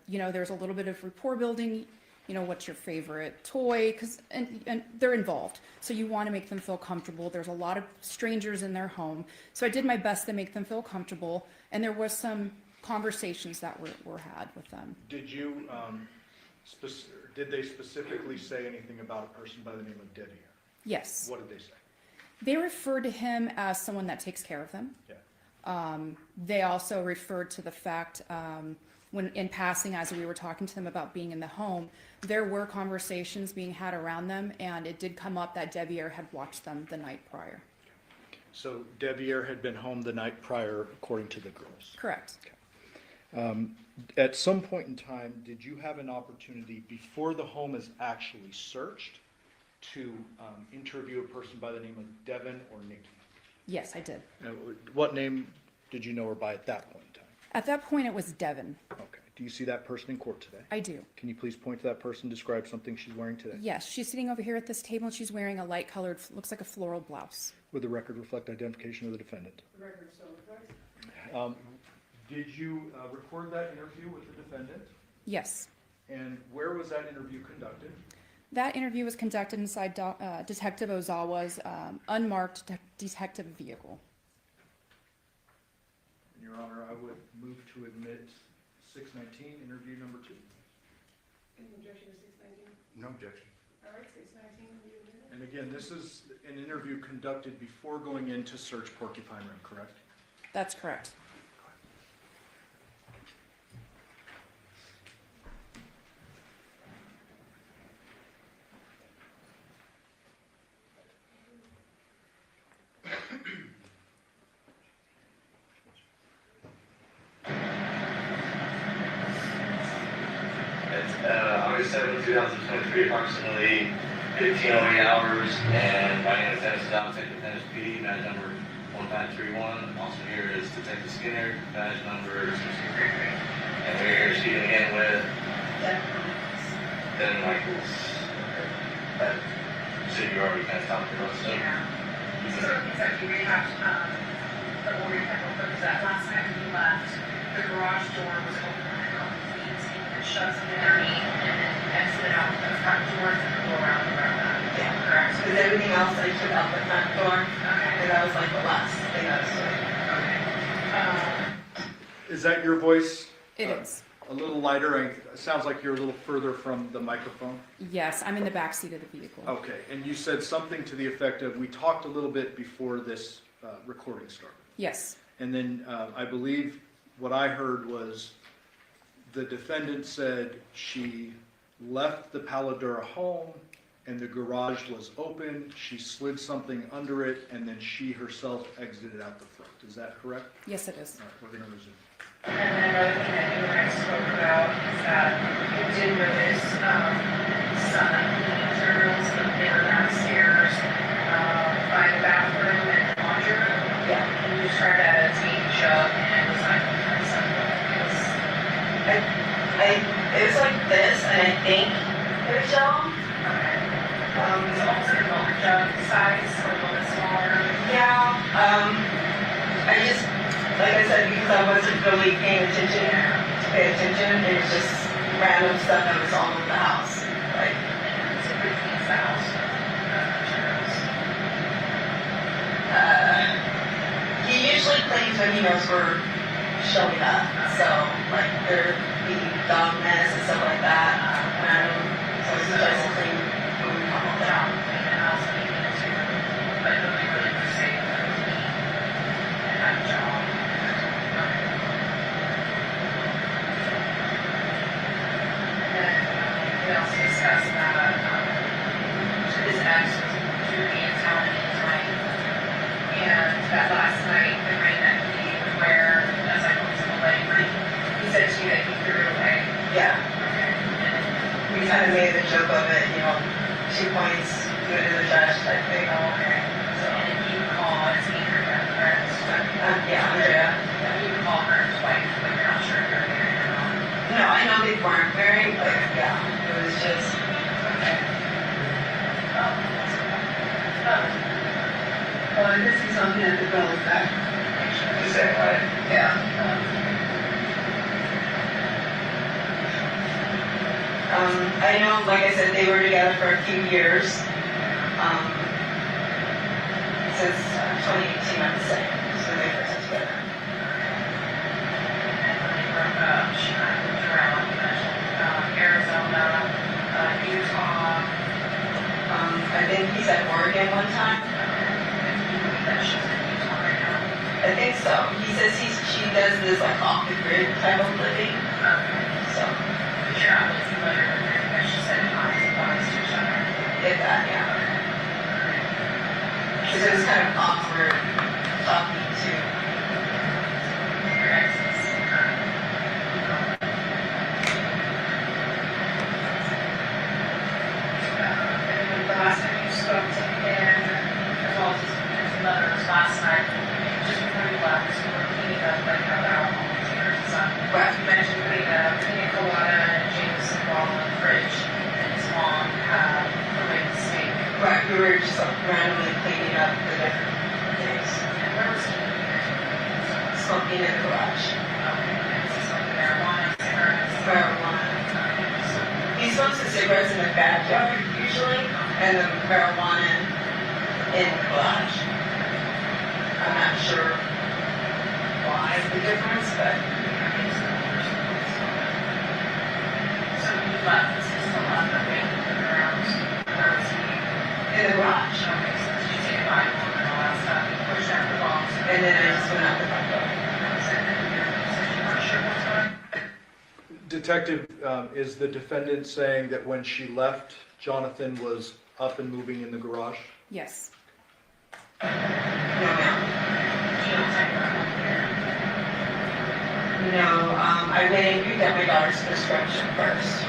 There's a little bit of rapport building. What's your favorite toy? And they're involved. So you want to make them feel comfortable. There's a lot of strangers in their home. So I did my best to make them feel comfortable. And there was some conversations that were had with them. Did you, did they specifically say anything about a person by the name of Devier? Yes. What did they say? They refer to him as someone that takes care of them. Yeah. They also referred to the fact, when in passing, as we were talking to them about being in the home, there were conversations being had around them, and it did come up that Devier had watched them the night prior. So Devier had been home the night prior, according to the girls? Correct. At some point in time, did you have an opportunity, before the home is actually searched, to interview a person by the name of Devin or Nikki? Yes, I did. What name did you know her by at that point in time? At that point, it was Devin. Okay. Do you see that person in court today? I do. Can you please point to that person, describe something she's wearing today? Yes, she's sitting over here at this table, and she's wearing a light-colored, looks like a floral blouse. Would the record reflect identification of the defendant? The record so reflects. Did you record that interview with the defendant? Yes. And where was that interview conducted? That interview was conducted inside Detective Ozawa's unmarked detective vehicle. Your Honor, I would move to admit 619, interview number 2. Any objection to 619? No objection. All right, 619, will you admit it? And again, this is an interview conducted before going in to search Porcupine Rim, correct? That's correct. It's August 7th, 2023, approximately 15:08 hours, and my name is Dennis Down, Detective Dennis PD, badge number 1531. Also here is Detective Skinner, badge number 63. And we're here speaking again with Ben Michaels. So you already kind of talked about stuff. Exactly, rehash, the whole recap real quick, is that last night when you left, the garage door was open a couple feet, it shuts underneath, and then you exited out the front door to go around the road. Yeah, correct. Because everything else I took out the front door, Okay. and that was like the last thing I was doing. Okay. Is that your voice? It is. A little lighter, and it sounds like you're a little further from the microphone. Yes, I'm in the back seat of the vehicle. Okay, and you said something to the effect of, we talked a little bit before this recording started. Yes, And then I believe what I heard was the defendant said she left the Paladura home and the garage was open, she slid something under it, and then she herself exited out the front. Is that correct? yes it is. All right, we're gonna resume. And then another thing that you and I spoke about is that you did notice, some materials that they were downstairs, by the bathroom and the laundry room. Yeah. And you described that as being jug and it was like, It was like this, and I think it was gel. okay. It's almost like a milk jug size, or a little bit smaller. Yeah, I just, like I said, because I wasn't really paying attention, it was just random stuff that was all over the house. Like, And it's a pretty clean house. Materials. he usually cleans when he knows we're showing up. So, like, there'd be dog mess and stuff like that. So he tries to clean when we come home. Job cleaning the house, cleaning it too. But nobody really would say that it was me. And that job. And then we also discussed that his ex was Judy and Tony tonight. And that last night, the ring that he would wear as like a wedding ring, he said to you that he threw it away. Yeah. Okay. And We kind of made a joke of it, 2 points, do it in the trash type thing. okay. So, and you call his neighbor, right? Yeah, Andrea. You call her twice, but you're not sure if they're married or not. No, I know they weren't married, but yeah, it was just, Okay. Well, I did see something at the bell's back. is that right? Yeah. I know, like I said, they were together for a few years. Since 2018, I'm saying, so they first got together. And when they broke up, she kind of moved around, you mentioned, Arizona, Utah, I think he said Oregon one time. and you believe that she's in Utah right now. I think so. He says she does this like off the grid type of living. So, But you're not really familiar with her, because she said hi to each other. did that, yeah. Because it was kind of awkward talking to. Your exes. And the last time you spoke to him, as well as his mother, was last night, just before you left, you were cleaning up like how the alcohol containers and stuff. Right. You mentioned putting a pina colada and Jameson bottle in the fridge, and his mom had a way to steak. Right, we were just like, randomly cleaning up the different things. And where was he? Smoking in the garage. Okay, and this is like marijuana, cigarettes. Marijuana. So cigarettes in the backyard usually, and the marijuana in the garage. I'm not sure why the difference, but. So you left the system left the thing around, where was he? In the garage. Okay, so did you take a Bible and all that stuff, you pushed out the box? And then I just went out the front door. Detective, is the defendant saying that when she left, Jonathan was up and moving in the garage? Yes. No, ma'am. No, I went and picked up my daughter's prescription first.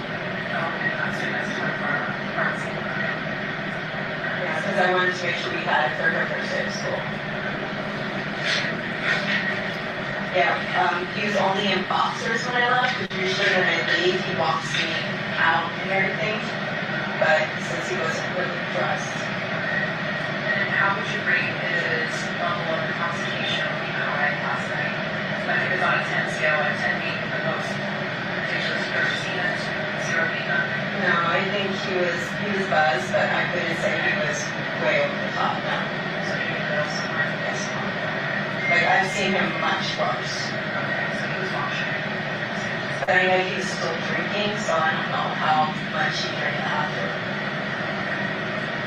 Yeah, because I wanted to make sure we had it for her first day of school. Yeah, he was only in boxers when I left, because usually when I leave, he walks me out and everything. But since he wasn't really dressed. And how would you rate his level of intoxication right last night? Like it was on a 10 scale, like 10 being the most ridiculous you've ever seen it, 0 being none. No, I think he was buzzed, but I couldn't say he was way over the top, no. So you knew that was somewhere. Yes. Like, I've seen him much worse. Okay, so he was functioning. But I know he's still drinking, so I don't know how much he drank after.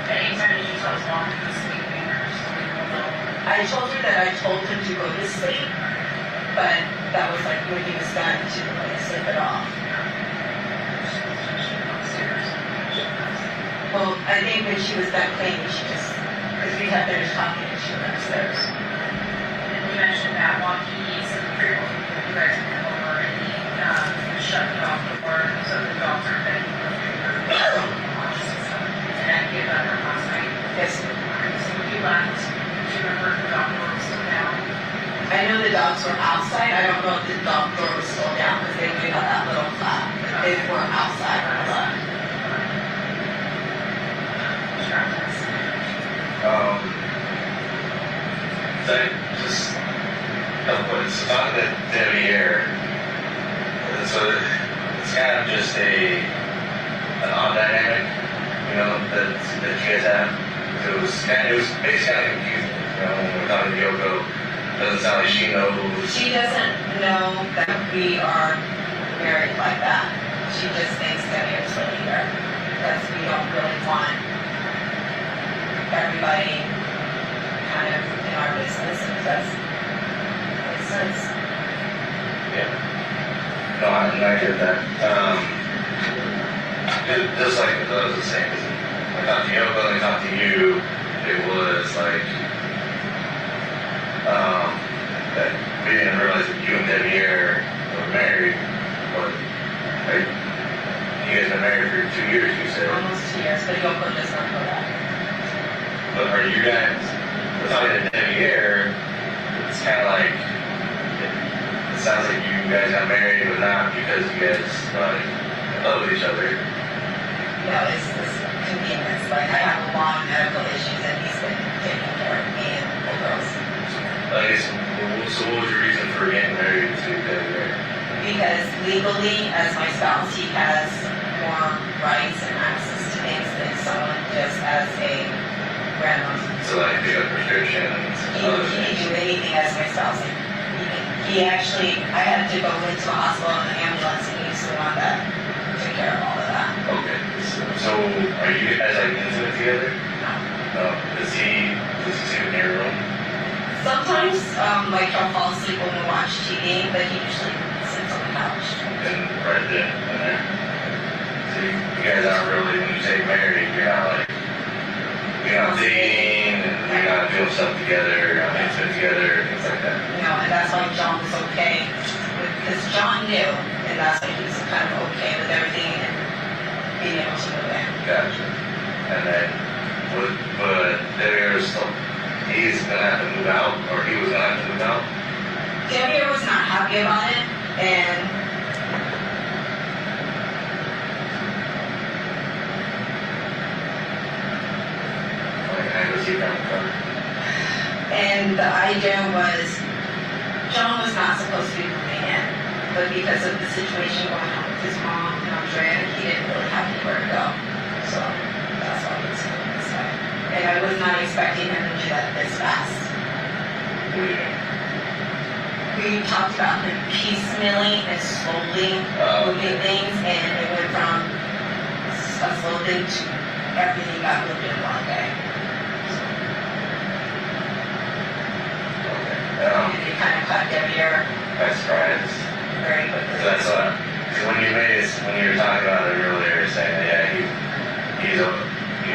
At any time did you tell his mom he was sleeping or just leaving him alone? I told her that I told him to go to sleep, but that was like when he was done, she didn't let me sleep at all. Well, I think when she was done cleaning, she just, because we had finished talking and she went upstairs. And you mentioned that while he's frequently you guys come over and he shut the dog door so the dogs aren't begging for food or watches and stuff. And that gave up last night. Yes. So when you left, do you remember if the dog door was still down? I know the dogs were outside. I don't know if the dog door was still down because they do have that little flap. They were outside when I left. So just a couple points. On the Devier, so it's kind of just an odd dynamic, you know, that you guys have. It was basically kind of confusing, you know, when we're talking to Yoko. It doesn't sound like she knows. She doesn't know that we are married like that. She just thinks that we're still here because we don't really want everybody kind of in our business, if that makes sense. Yeah. No, I get that. Just like I was saying, I talked to Yoko and I talked to you, it was like, that we didn't realize that you and Devier were married, but right? You guys been married for 2 years, you said. Almost 2 years, but Yoko does not know that. But are you guys, we're talking to Devier, it's kind of like, it sounds like you guys got married, but not because you guys love each other. No, it's convenience. Like, I have a lot of medical issues and he's been taking care of me and the girls. So what was your reason for getting married to Devier? Because legally, as my spouse, he has more rights and access to things than someone just as a grandma. So like pick up prescriptions, other He can things. do anything as my spouse. He actually, I had to go into the hospital in the ambulance and he's the one that took care of all of that. Okay. So are you guys like intimate together? No. Does he sleep in your room? Sometimes, like he'll fall asleep when we watch TV, but he usually sits on the couch. And right then and there. So you guys aren't really, when you say married, you're not dating, and you're not doing stuff together, you're not intimate together, things like that. You know, and that's why John was okay, because John knew, and that's why he was kind of okay with everything and being able to move in. Gotcha. And then, but there's still, he's gonna have to move out, or he was gonna have to move out? Debbie was not happy about it, and and the idea was, John was not supposed to be moving in, but because of the situation going on with his mom, Andrea, he didn't really have anywhere to go. So that's why he's doing this way. And I was not expecting him to do that this fast. We talked about him piecemealing and slowly moving things, and it went from a slow thing to everything got moved in one day. And it kind of cut their ear That's surprised. very quickly. That's what, cause when you were talking about it earlier, saying that, yeah, he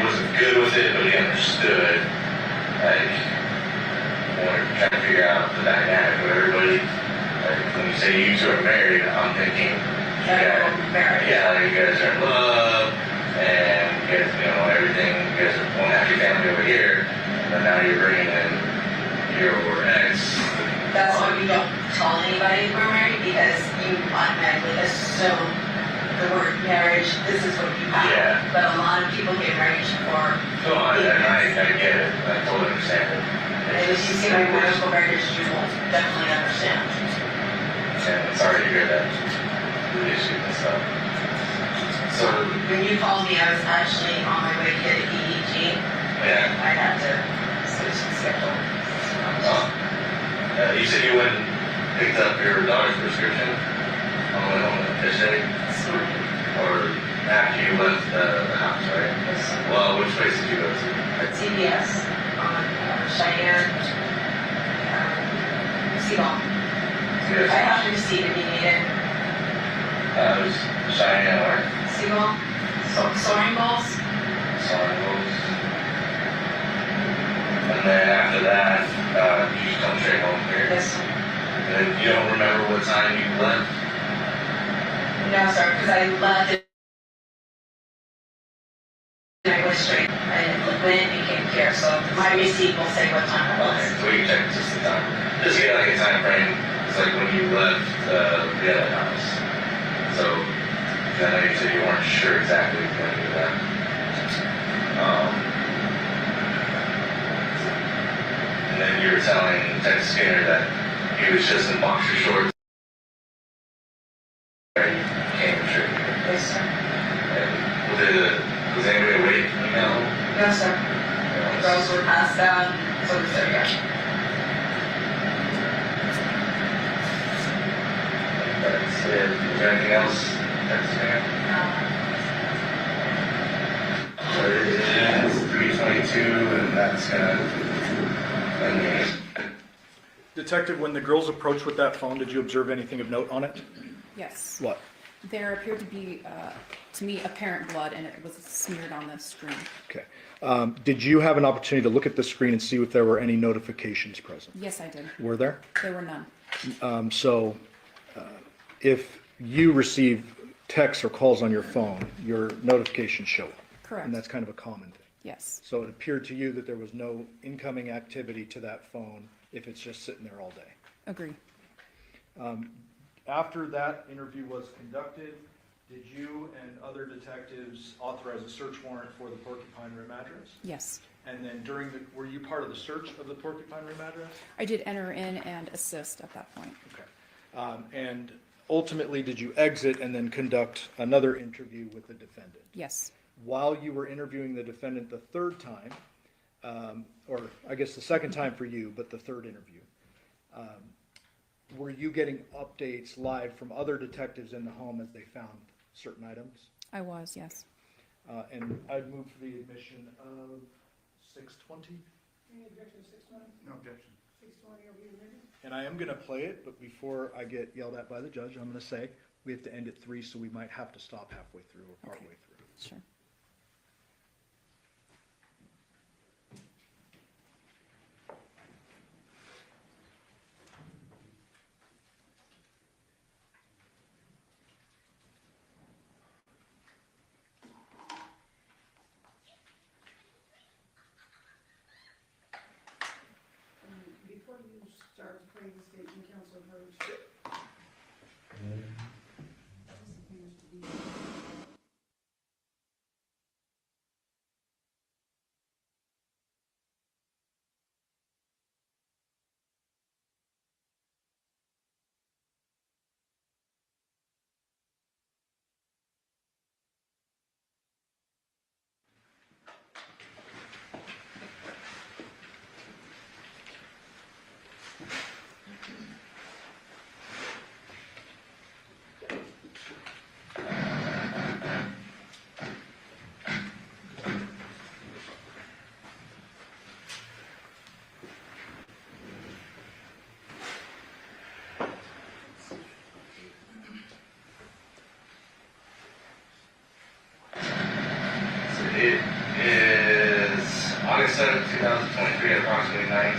wasn't good with it, but he understood, like, when we're trying to figure out the dynamic of everybody, like, when you say you two are married, I'm thinking, Yeah, married. yeah, you guys are in love, and you guys, everything, you guys are one happy family over here, and now you're bringing in your ex. That's why we don't tell anybody we're married, because you automatically assume the word marriage, this is what you have. Yeah. But a lot of people get married for. No, I get it, I totally understand it. And if you see my medical records, you will definitely understand. And sorry to hear that, the issue and stuff. So, When you called me, I was actually on my way to get an EEG. yeah, I had to switch the schedule. you said you went and picked up your daughter's prescription on the way home the fish day, This morning. or after you left the house, right? Well, which place did you go to? At CVS on Cheyenne. Seagull. Yes. I have to receipt if you need it. It was Cheyenne, or Seagull. Soaring balls. Songles. And then after that, you just come straight home here. Yes, sir. And then you don't remember what time you left? No, sir, because I left it. And I went straight. I went and came here, so my receipt will say what time it was. Okay, so we can check just the time. Just get like a time frame. It's like when you left the other house. So I know you said you weren't sure exactly when you left. And then you were telling Ted Skinner that he was just in boxer shorts. He came straight here. Yes, sir. And was anybody awake when you got home? No, sir. The girls were passed out, so was their yard. That's it. Is there anything else? That's fair. It's 3:22, and that's gonna end the Detective, when the girls approached with that phone, did you observe anything of note on it? Yes. What? There appeared to be, to me, apparent blood, and it was smeared on the screen. Okay. Did you have an opportunity to look at the screen and see if there were any notifications present? Yes, I did. Were there? There were none. If you receive texts or calls on your phone, your notifications show up. Correct. And that's kind of a common thing. Yes. So it appeared to you that there was no incoming activity to that phone if it's just sitting there all day. Agree. After that interview was conducted, did you and other detectives authorize a search warrant for the Porcupine Rim address? Yes. And then were you part of the search of the Porcupine Rim address? I did enter in and assist at that point. Okay. And ultimately, did you exit and then conduct another interview with the defendant? Yes. While you were interviewing the defendant the third time, or I guess the second time for you, but the third interview, were you getting updates live from other detectives in the home as they found certain items? I was, yes. And I'd move for the admission of 620. Any objection to 620? No objection. 620, are we admitted? And I am going to play it, but before I get yelled at by the judge, I'm going to say we have to end at 3, so we might have to stop halfway through or partway through. Sure. Before you start playing the statement, Council Rose.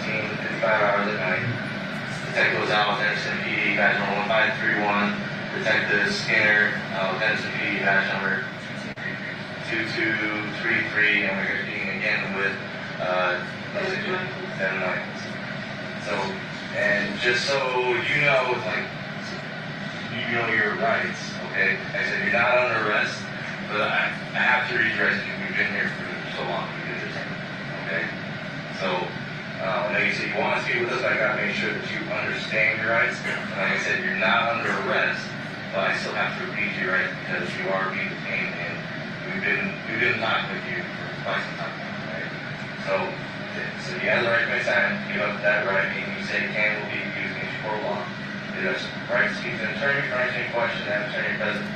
55 hours at night. Detective was out with Henderson PD, badge number 1531. Detective Skinner, with Henderson PD, badge number 2233, and we're speaking again with, Devin Michaels. So, and just so you know, like, you know your rights, okay? Like I said, you're not under arrest, but I have to read your rights. We've been here for so long to do this, okay? So, like you said, you want to speak with us, but I gotta make sure that you understand your rights. And like I said, you're not under arrest, but I still have to read your rights because you are being detained, and we've been talking with you for quite some time, right? So you have the right to make sign, give up that right, and you say can will be used against you for law. You have the right to speak to an attorney for answering questions, and have an attorney present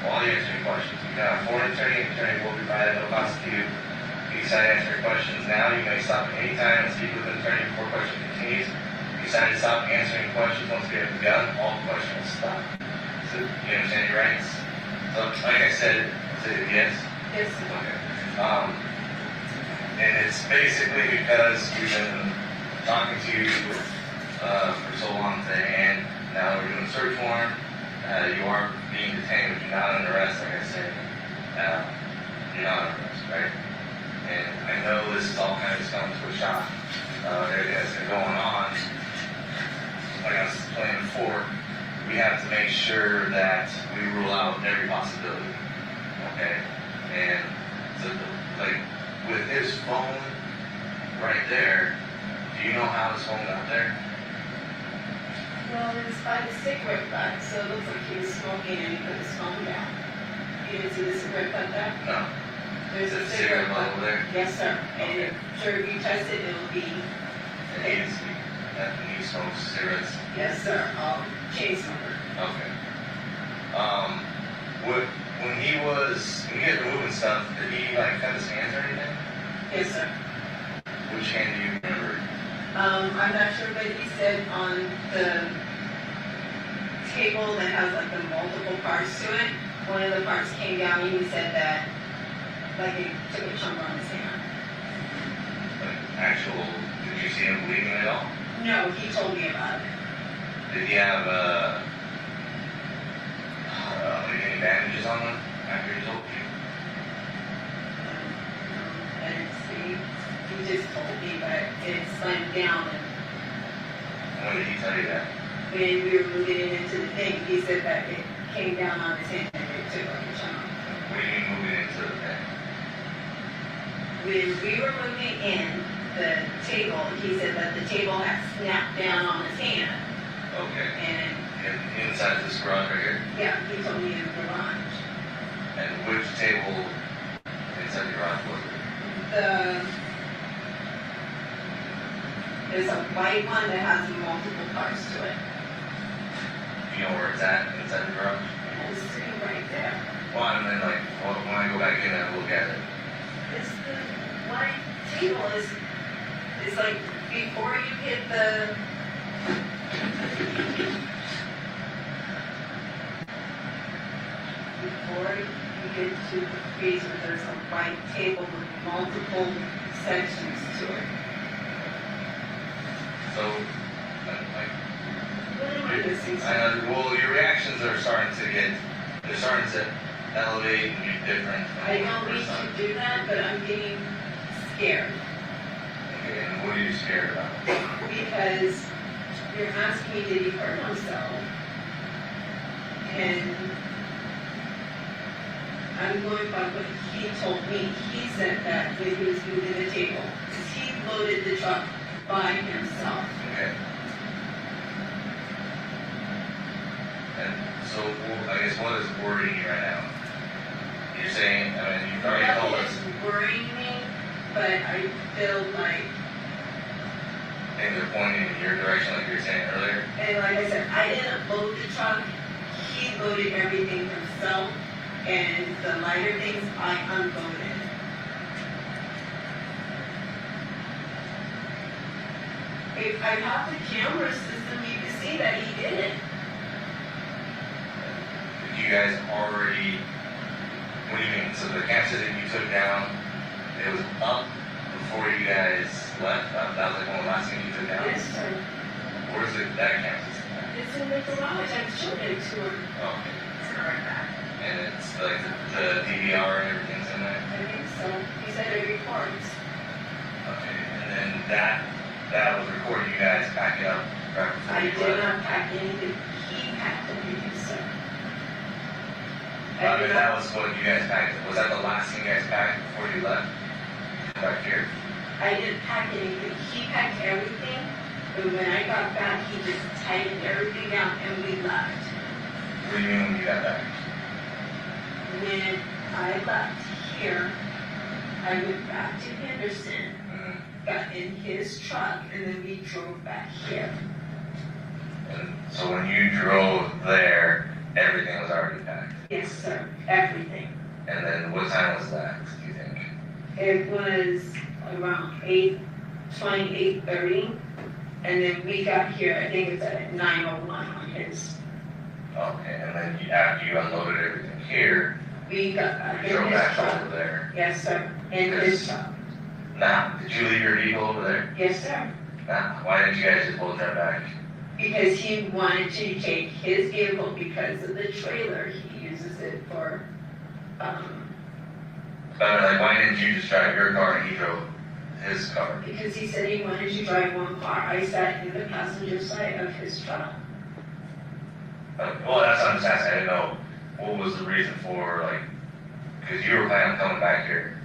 while you answer questions. You can have an attorney will be provided no cost to you. If you decide to answer questions now, you may stop at any time and speak with an attorney before question continues. If you decide to stop answering questions once we have begun, all questions will stop. So you understand your rights? So like I said, yes? Yes. Okay. And it's basically because we've been talking to you for so long today, and now we're doing a search warrant. You are being detained, but you're not under arrest, like I said. You're not under arrest, right? And I know this is all kind of just coming to a shock. Everything that's been going on, like I was explaining before, we have to make sure that we rule out every possibility, okay? And so, like, with his phone right there, do you know how his phone got there? Well, it's by the cigarette butt, so it looks like he was smoking and he put his phone down. You didn't see the cigarette butt there? No. There's Is a it cigarette butt over there? Yes, sir. And Okay. sure, if you test it, it'll be, And he smokes cigarettes? yes, sir, chain smoker. Okay. When he was removing stuff, did he like cut his hands or anything? Yes, sir. Which hand do you remember? I'm not sure, but he said on the table that has like the multiple parts to it, one of the parts came down and he said that like it took a chunk on his hand. Like did you see him bleeding at all? No, he told me about it. Did he have like any bandages on him after he told you? I didn't see. He just told me that it slammed down, And when did he tell you that? and when we were moving it into the thing, he said that it came down on his hand and it took like a chunk. What do you mean moving into the thing? When we were moving in the table, he said that the table had snapped down on his hand, Okay. and Inside this garage right here? yeah, he told me in the garage. And which table inside the garage was it? There's a white one that has multiple parts to it. Do you know where it's at inside the garage? And it's sitting right there. Well, and then like when I go back in and look at it, It's the white table is like before you hit the to the freezer, there's a white table with multiple sections to it. so like What am I missing? well, your reactions are starting to elevate and be different. I don't mean to do that, but I'm getting scared. Okay, and what are you scared about? Because you're asking me, did he hurt himself? And I'm going by what he told me. He said that when he was moving the table, because he loaded the truck by himself. Okay. And so, well, I guess what is worrying you right now? You're saying, I mean, you've already told us Nothing is worrying me, but I feel like, things are pointing in your direction like you were saying earlier. and like I said, I didn't load the truck. He loaded everything himself, and the lighter things I unloaded. If I have the camera system, you can see that he did it. Did you guys already, what do you mean? So the camp that you took down, it was up before you guys left? That was like one of the last things you took down? Yes, sir. Where's that camera system? It's in the garage. I showed it to him. Oh, okay. It's right back. And it's like the DVR and everything's in there? I think so. He said it records. Okay, and then that was recording you guys packing up right before I you did left? not pack anything. He packed everything, sir. I mean, that was what you guys packed. Was that the last thing you guys packed before you left? Back here? I didn't pack anything. He packed everything. But when I got back, he just tightened everything down and we left. What do you mean when you got back? When I left here, I went back to Henderson, got in his truck, and then we drove back here. And so when you drove there, everything was already packed. Yes, sir. Everything. And then what time was that, do you think? It was around 8:20, 8:30, and then we got here, I think it's at 9:01 on his. Okay, and then after you unloaded everything here, We got back you drove in his back truck. over there. Yes, sir. In his truck. Now, did you leave your vehicle over there? Yes, sir. Now, why didn't you guys just both drive back? Because he wanted to take his vehicle because of the trailer. He uses it for, I mean, like, why didn't you just drive your car and he drove his car? because he said he wanted to drive one car. I sat in the passenger side of his truck. Well, that's what I'm just asking. I didn't know what was the reason for, like, because you were planning on coming back here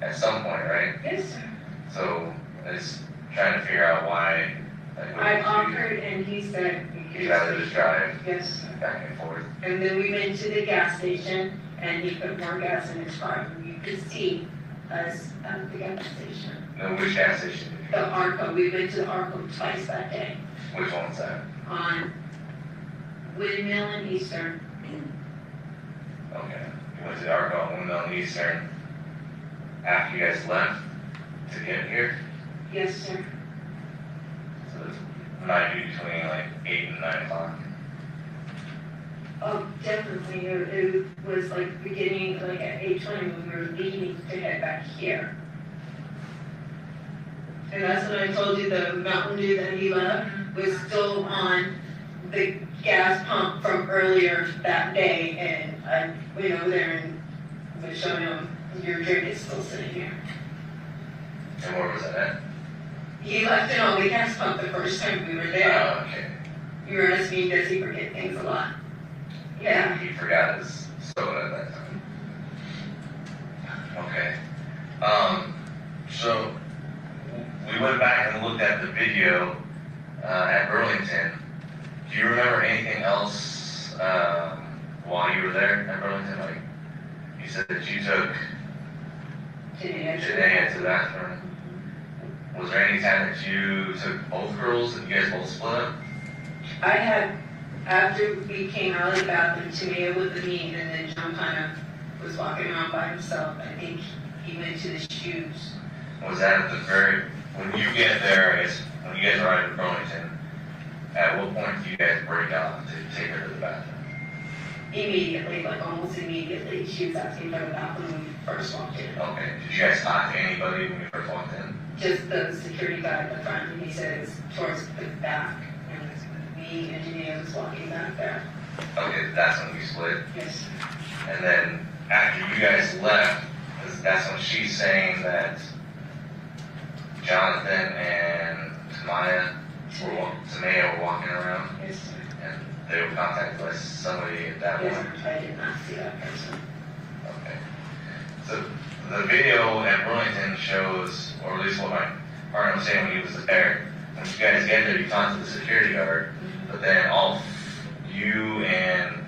at some point, right? Yes, sir. So, I was trying to figure out why, like, what I did you- offered and he said. you'd rather just drive Yes, sir. back and forth. And then we went to the gas station and he put more gas in his car. And you could see us at the gas station. Now, which gas station did you The go? Arco, we went to the Arco twice that day Which one's that? on Windmill and Eastern. Okay. You went to the Arco on Windmill and Eastern after you guys left to get here? Yes, sir. So it's might be between like 8 and 9 o'clock. Oh, definitely. It was like beginning, like at 8:20 when we were leaving to head back here. And that's when I told you the Mountain Dew that he left was still on the gas pump from earlier that day. And I went over there and was showing him, your drink is still sitting here. And where was that at? He left it on the gas pump the first time we were there. Oh, okay. You were asking me, does he forget things a lot? Yeah. He forgot his soda at that time. Okay. So we went back and looked at the video at Burlington. Do you remember anything else while you were there at Burlington? Like you said that you took Janae to the bathroom. Was there any time that you took both girls and you guys both split up? I had, after we came out of the bathroom, Tamia with me, and then John kind of was walking around by himself. I think he went to the shoes. Was that at the very, when you get there, I guess, when you guys arrive at Burlington, at what point do you guys break out to take her to the bathroom? Immediately, like almost immediately, she was asking for the bathroom when we first walked in. Okay, did you guys talk to anybody when you first walked in? Just the security guy at the front, and he said it was towards the back. And me and Janae was walking back there. Okay, that's when we split. Yes. And then after you guys left, that's when she's saying that Jonathan and Tamaya were walking around, Yes, sir. and they were contacted by somebody at that Yes, point. sir. I did not see that person. Okay. So the video at Burlington shows, or at least what my partner was saying when he was there, when you guys get there, you talk to the security guard, but then you and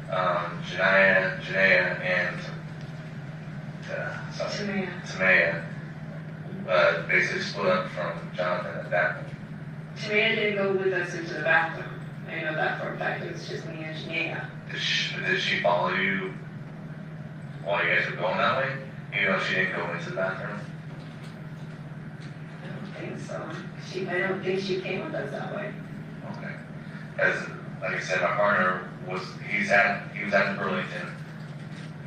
Janaea and Tamaya basically split up from Jonathan at that point. Tamia didn't go with us into the bathroom. I know that for a fact. It was just me and Janaea. Did she follow you while you guys were going that way? Even though she didn't go into the bathroom? I don't think so. I don't think she came with us that way. Okay. As like I said, my partner he was at the Burlington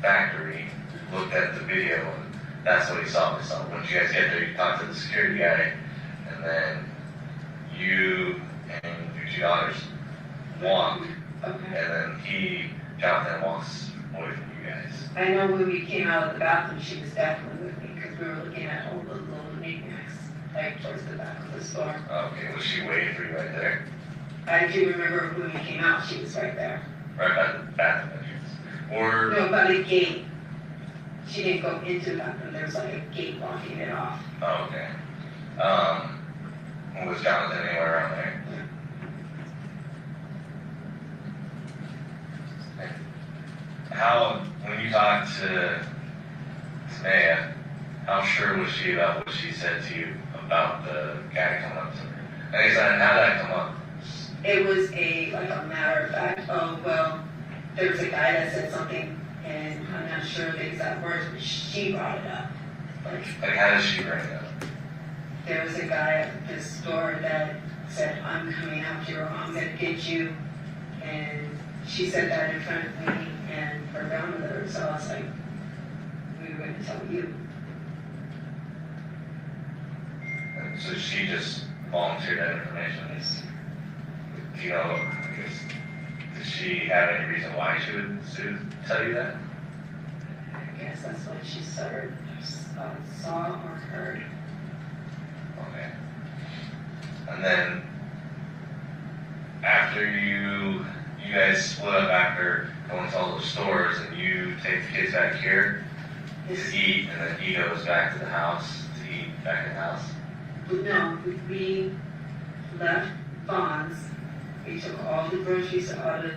factory, looked at the video, and that's what he saw. So once you guys get there, you talk to the security guy, and then you and your two daughters walk, Okay. and then Jonathan walks away from you guys. I know when we came out of the bathroom, she was definitely with me, because we were looking at all the little knickknacks, like towards the back of the store. Okay, was she waiting for you right there? I do remember when we came out, she was right there. Right by the bathroom entrance? Or, No, by the gate. She didn't go into the bathroom, there was like a gate blocking it off. oh, okay. Was Jonathan anywhere around there? How, when you talked to Maya, how sure was she about what she said to you about the guy coming up to her? And he said, how did that come up? It was like a matter of fact, oh, well, there was a guy that said something, and I'm not sure the exact words, but she brought it up. Like, how did she bring it up? There was a guy at the store that said, I'm coming after you, or I'm gonna get you, and she said that in front of me and her grandmother, so I was like, we were gonna tell you. And so she just volunteered that information. Do you know, I guess, did she have any reason why she would tell you that? I guess that's what she saw or heard. Okay. And then, after you guys split up after going to all those stores, and you take the kids back here to eat, and then he goes back to the house to eat back in the house? No, we left Vaughn's. We took all the groceries out of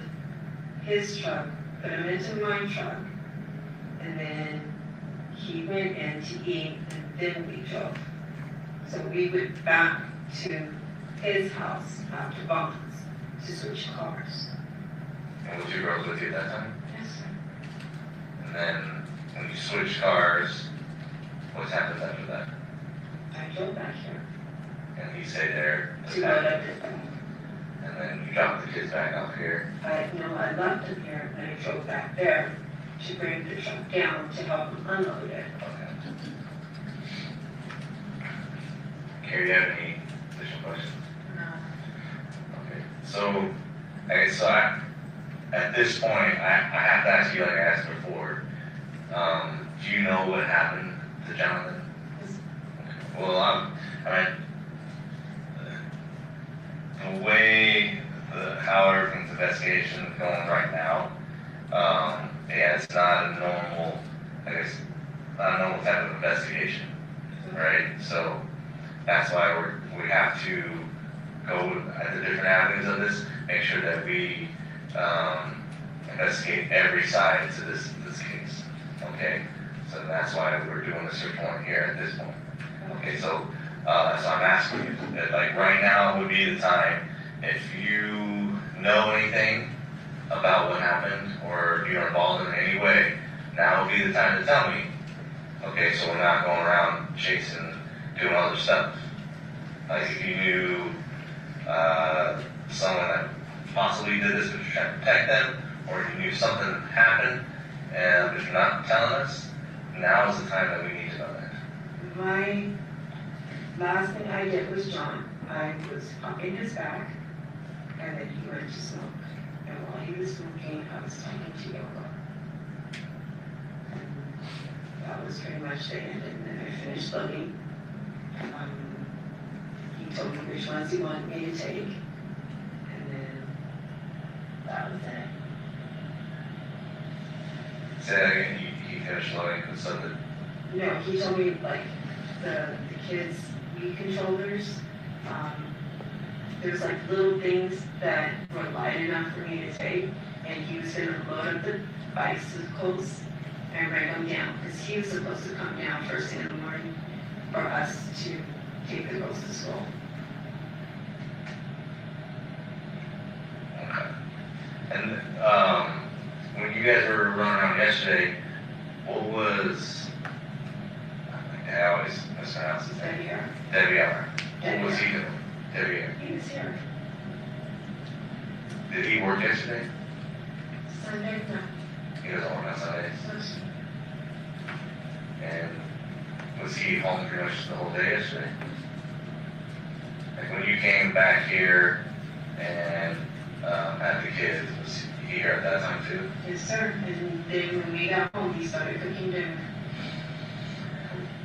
his truck, put them into my truck, and then he went in to eat, and then we drove. So we went back to his house after Vaughn's to switch cars. And was your girls with you at that time? Yes, sir. And then, when you switched cars, what happened after that? I drove back here And he stayed there? to go to the And then you dropped the kids back off here? I left him here and I drove back there to bring the truck down to help him unload it. Okay. Carrie, do you have any additional questions? No. Okay, so, I guess, at this point, I have to ask you like I asked before, do you know what happened to Jonathan? Well, I mean, the way, how everything's investigation is going right now, yeah, it's not a normal, I guess, not a normal type of investigation, right? So, that's why we have to go at the different avenues of this, make sure that we investigate every side to this case, okay? So that's why we're doing the search warrant here at this point. Okay, so I'm asking you, that, like, right now would be the time, if you know anything about what happened, or you're involved in any way, now would be the time to tell me. Okay, so we're not going around chasing, doing other stuff. Like, if you knew someone that possibly did this, but you're trying to protect them, or you knew something happened, and but you're not telling us, now is the time that we need to know that. My last thing I did was John. I was popping his back, and then he went to smoke. And while he was smoking, I was talking to Yoko. And that was pretty much the end. And then I finished loading. He told me which ones he wanted me to take. And then that was it. Say that again, he finished loading with something. No, he told me like the kids' Wii controllers. There's like little things that were light enough for me to take, and he was gonna load up the bicycles and bring them down, because he was supposed to come down first thing in the morning for us to take the girls to school. Okay. And when you guys were running around yesterday, what was, I always mispronounce his name. Debbie, Debbie. What was he doing? Debbie. he was here. Did he work yesterday? Sunday, no. He doesn't work on Sundays. And was he home pretty much the whole day yesterday? Like when you came back here and had the kids, was he here at that time too? Yes, sir. And then when we got home, he started cooking dinner.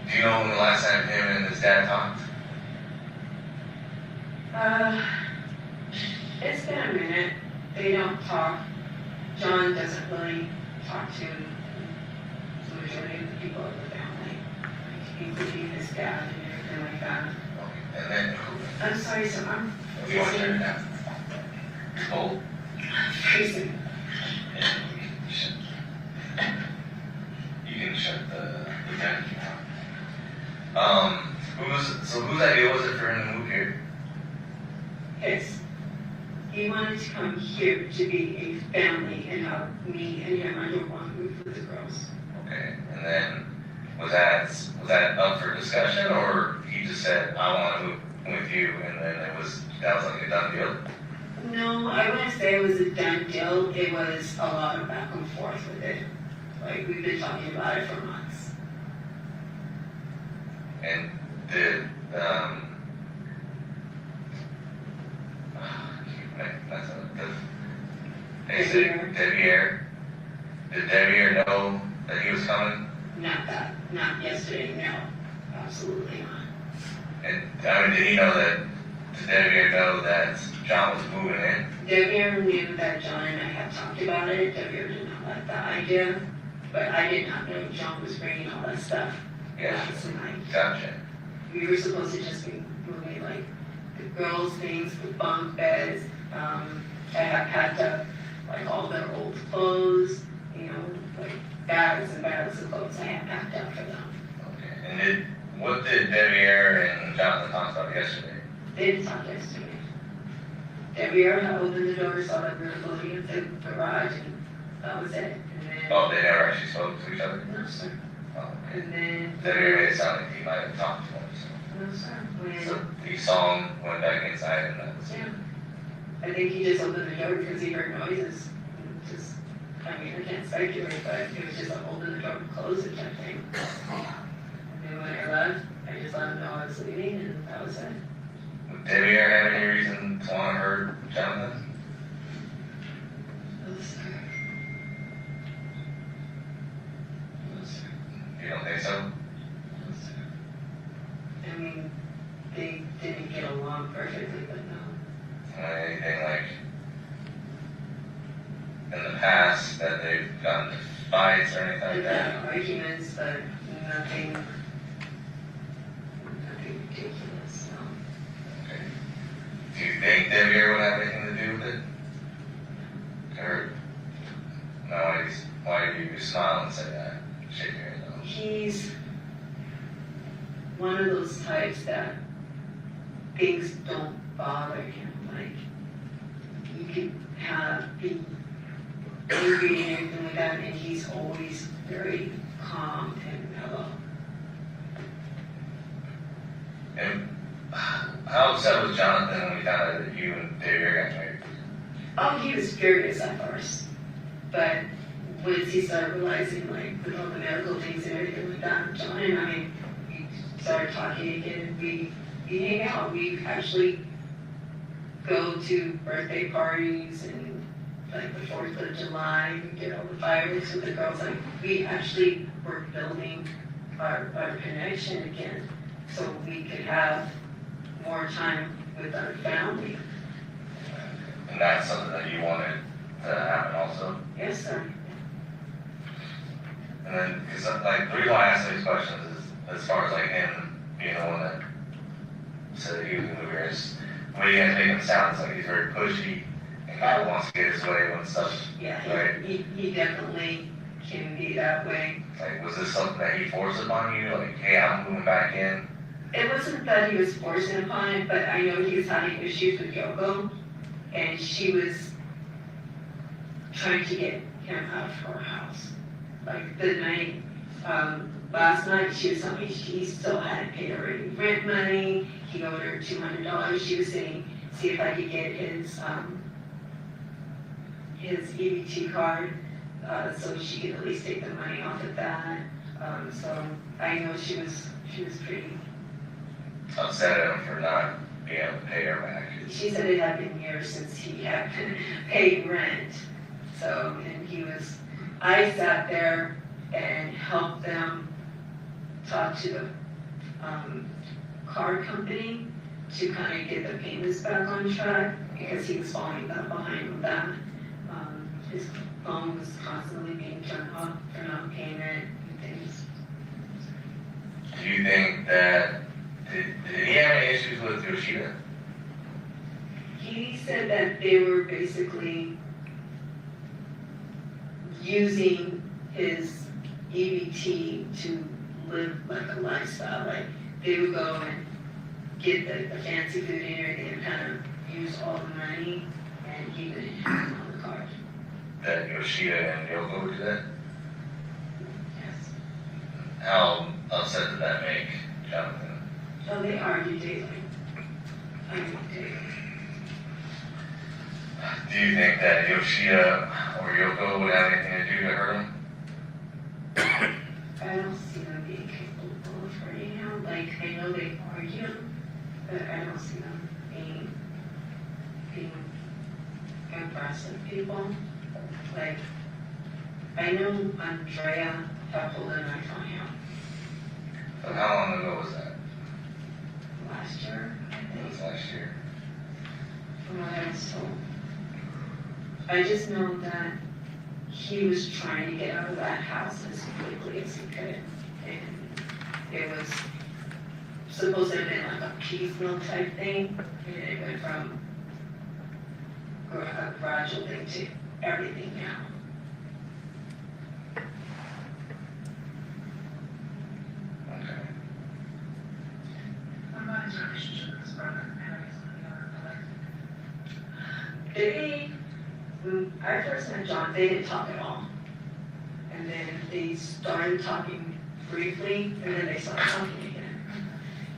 Do you know when the last time him and his dad talked? It's been a minute. They don't talk. John doesn't really talk to the majority of the people of the family, like, including his dad and everything like that. Okay. And then who? I'm sorry, so I'm Do you want to turn it down? Oh. freezing. You can shut the vacuum off. Whose idea was it for him to move here? His. He wanted to come here to be a family and help me and him under one roof with the girls. Okay, and then was that up for discussion, or he just said, I want to move with you, and then that was like a done deal? No, I wouldn't say it was a done deal. It was a lot of back and forth with it. Like, we've been talking about it for months. And did did Debbie know that he was coming? Not yesterday, no. Absolutely not. And I mean, did Debbie know that John was moving in? Debbie knew that John and I had talked about it. Debbie did not like the idea, but I did not know John was bringing all that stuff. Yeah. last night. Gotcha. We were supposed to just be moving like the girls' things, the bunk beds. I have packed up like all their old clothes, like bags and bags of clothes I have packed up for them. Okay. And what did Debbie and Jonathan talk about yesterday? They didn't talk yesterday. Debbie had opened the door, saw that we were loading into the garage, and that was it. And then, Oh, they never actually spoke to each other? no, sir. Oh, okay. And then, Debbie made it sound like he might have talked to him. no, sir. So When, he saw him, went back inside, and that was it. yeah. I think he just opened the door because he heard noises. I can't speculate, but it was just like holding the door closed and type thing. And when I left, I just let him know I was leaving, and that was it. Would Debbie have any reason to want to hurt Jonathan? No, sir. No, sir. You don't think so? No, sir. I mean, they didn't get along perfectly, but no. Anything like in the past that they've gotten into fights or anything like They've that? had arguments, but nothing ridiculous, no. Okay. Do you think Debbie would have anything to do with it? Or no? Why do you smile and say that? Shake your head no. He's one of those types that things don't bother him. Like, you can be angry and everything like that, and he's always very calm and mellow. And how upset was Jonathan when he found out that you and Debbie got married? Oh, he was furious at first, but once he started realizing, like, with all the medical things and everything like that, John and I, we started talking again. We hang out. We actually go to birthday parties and like the 4th of July, we get all the fireworks with the girls. Like, we actually were building our connection again so we could have more time with our family. And that's something that you wanted to happen also? Yes, sir. And then, because like, the reason why I ask these questions is as far as like him being the one that said that he was going to move here, is the way you guys make him sound, it's like he's very pushy and kind of wants to get his way when stuff, Yeah, right? he definitely can be that way. Like, was this something that he forced upon you? Like, hey, I'm moving back in? It wasn't that he was forcing upon it, but I know he was having issues with Yoko, and she was trying to get him out of her house. Like the night, last night, she was telling me she still hadn't paid her any rent money. He owed her $200. She was saying, see if I could get his EBT card, so she could at least take the money off of that. So I know she was she was pretty, Upset at him for not being able to pay her back. she said it had been years since he had paid rent. So, and I sat there and helped them talk to the, car company to kind of get the payments back on track, because he was falling behind with that. His phone was constantly being turned off for non-payment and things. Do you think that, did he have any issues with Yoshida? He said that they were basically using his EBT to live like a lifestyle. Like, they would go and get the fancy food and everything and kind of use all the money, and he would have it on the card. That Yoshida and Yoko did that? Yes. How upset did that make Jonathan? So they argue daily. Do you think that Yoshida or Yoko would have anything to do to hurt him? I don't see them being capable of hurting him. Like, I know they argue, but I don't see them being aggressive people. Like, I know Andrea had pulled a knife on him But how long ago was that? last year, I It think, was last year. from what I was told. I just know that he was trying to get out of that house as quickly as he could. And it was supposed to have been like a piecemeal type thing, and it went from a gradual thing to everything now. Okay. What about his relationship with his brother? I know he's one of the other When I first met John, they didn't talk at all. And then they started talking briefly, and then they stopped talking again.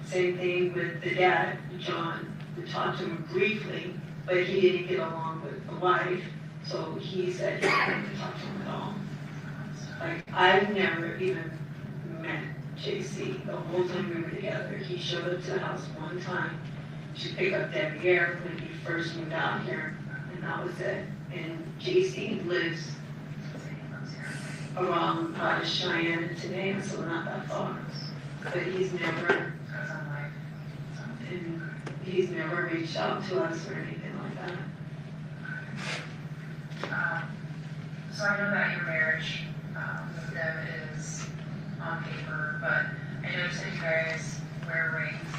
Same thing with the dad, John. We talked to him briefly, but he didn't get along with the wife, so he said he didn't talk to him at all. Like, I've never even met JC the whole time we were together. He showed up to the house one time to pick up Debbie Air when he first moved out here, and that was it. And JC lives around Cheyenne and Tenaya, so not that far. But he's never reached out to us or anything like that. So I know that your marriage with Deb is on paper, but I noticed that you guys wear rings.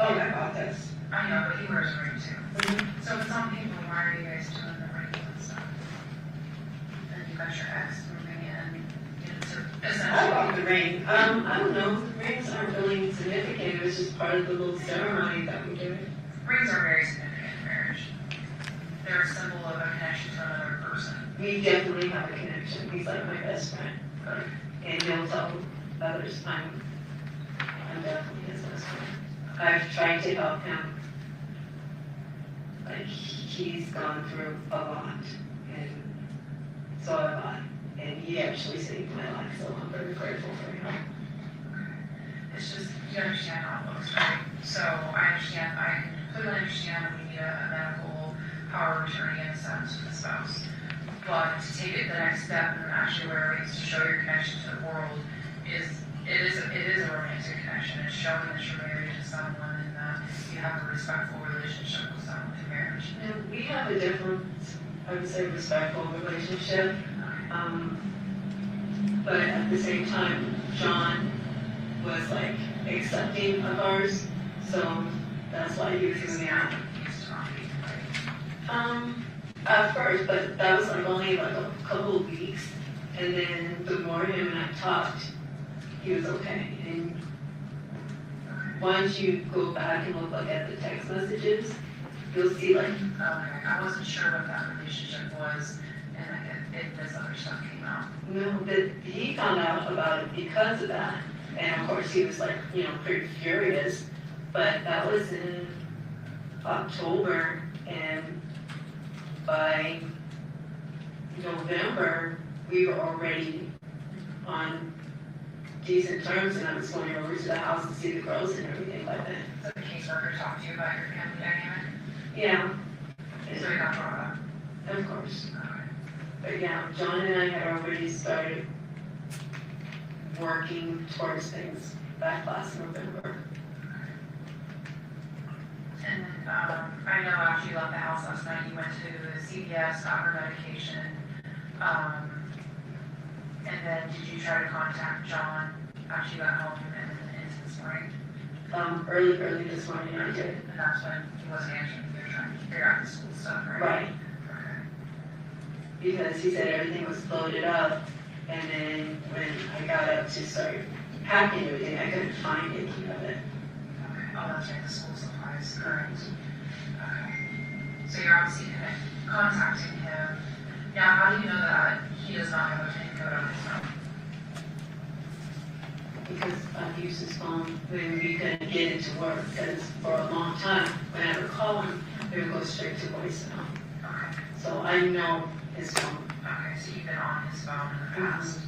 Oh, I bought this. I know, but he wears a ring too. So if it's on paper, why are you guys doing the rings and stuff? And you got your ex moving in, to essentially. I bought the ring. I don't know, rings aren't really significant, it was just part of the little ceremony that we did. Rings are very significant in marriage. They're a symbol of a connection to another person. We definitely have a connection, he's like my best friend. And he'll tell others I'm definitely his best friend. I've tried to help him. Like, he's gone through a lot, and so have I. And he actually saved my life, so I'm very grateful for him. It's just, you understand how it looks, right? So I completely understand that we need a medical power of attorney in a sense for the spouse. But to take it the next step and actually wear rings to show your connection to the world it is a romantic connection. It's showing that you're married to someone and that you have a respectful relationship with someone in marriage. And we have a different, I would say, respectful relationship. But at the same time, John was like accepting of ours, so that's why he was moving out. At first, but that was like only like a couple of weeks, and then the more him and I talked, he was okay. And once you go back and look like at the text messages, you'll see like. Okay, I wasn't sure what that relationship was, and this other stuff came out. No, but he found out about it because of that, and of course he was like, pretty furious. But that was in October, and by November we were already on decent terms, and I was going over to the house to see the girls and everything like that. So the caseworker talked to you about your family dynamic? Yeah, So it got brought up? of course. Okay. But yeah, John and I had already started working towards things back last November. And I know after you left the house last night, you went to CVS, got her medication. And then did you try to contact John after you got home and into this morning? Early this morning I did. And that's when he wasn't answering, you were trying to figure out the school stuff, right? Right, Okay. because he said everything was loaded up, and then when I got up to start packing everything, I couldn't find any of it. Okay. Oh, that's right, the school supplies, correct. Okay. So you're obviously contacting him. Now, how do you know that he does not have a PIN code on his phone? Because I've used his phone when we couldn't get it to work, because for a long time, when I would call him, it would go straight to voicemail. Okay. So I know his phone. Okay, so you've been on his phone in the past.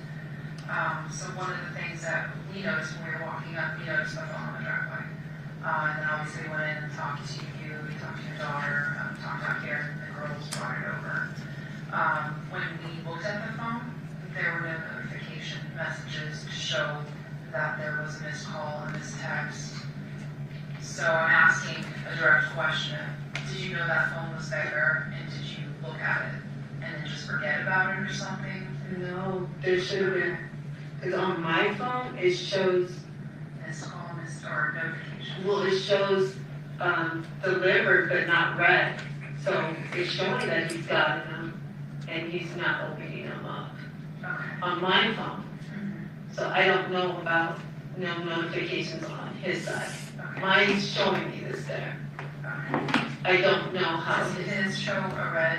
So one of the things that we noticed when we were walking up, we noticed the phone on the driveway. And then obviously we went in and talked to you, we talked to your daughter, talked out here, the girls brought it over. When we looked at the phone, there were no notification messages to show that there was a missed call and missed text. So I'm asking a direct question. Did you know that phone was there and did you look at it and then just forget about it or something? No, there should have been, because on my phone, it shows, Missed call, missed or notification? well, it shows delivered but not read. So it's showing that he's got them and he's not opening them up Okay. on my phone. Mhm. So I don't know about no notifications on his side. Okay. Mine's showing me this there. Okay. I don't know how Does his, his show a red,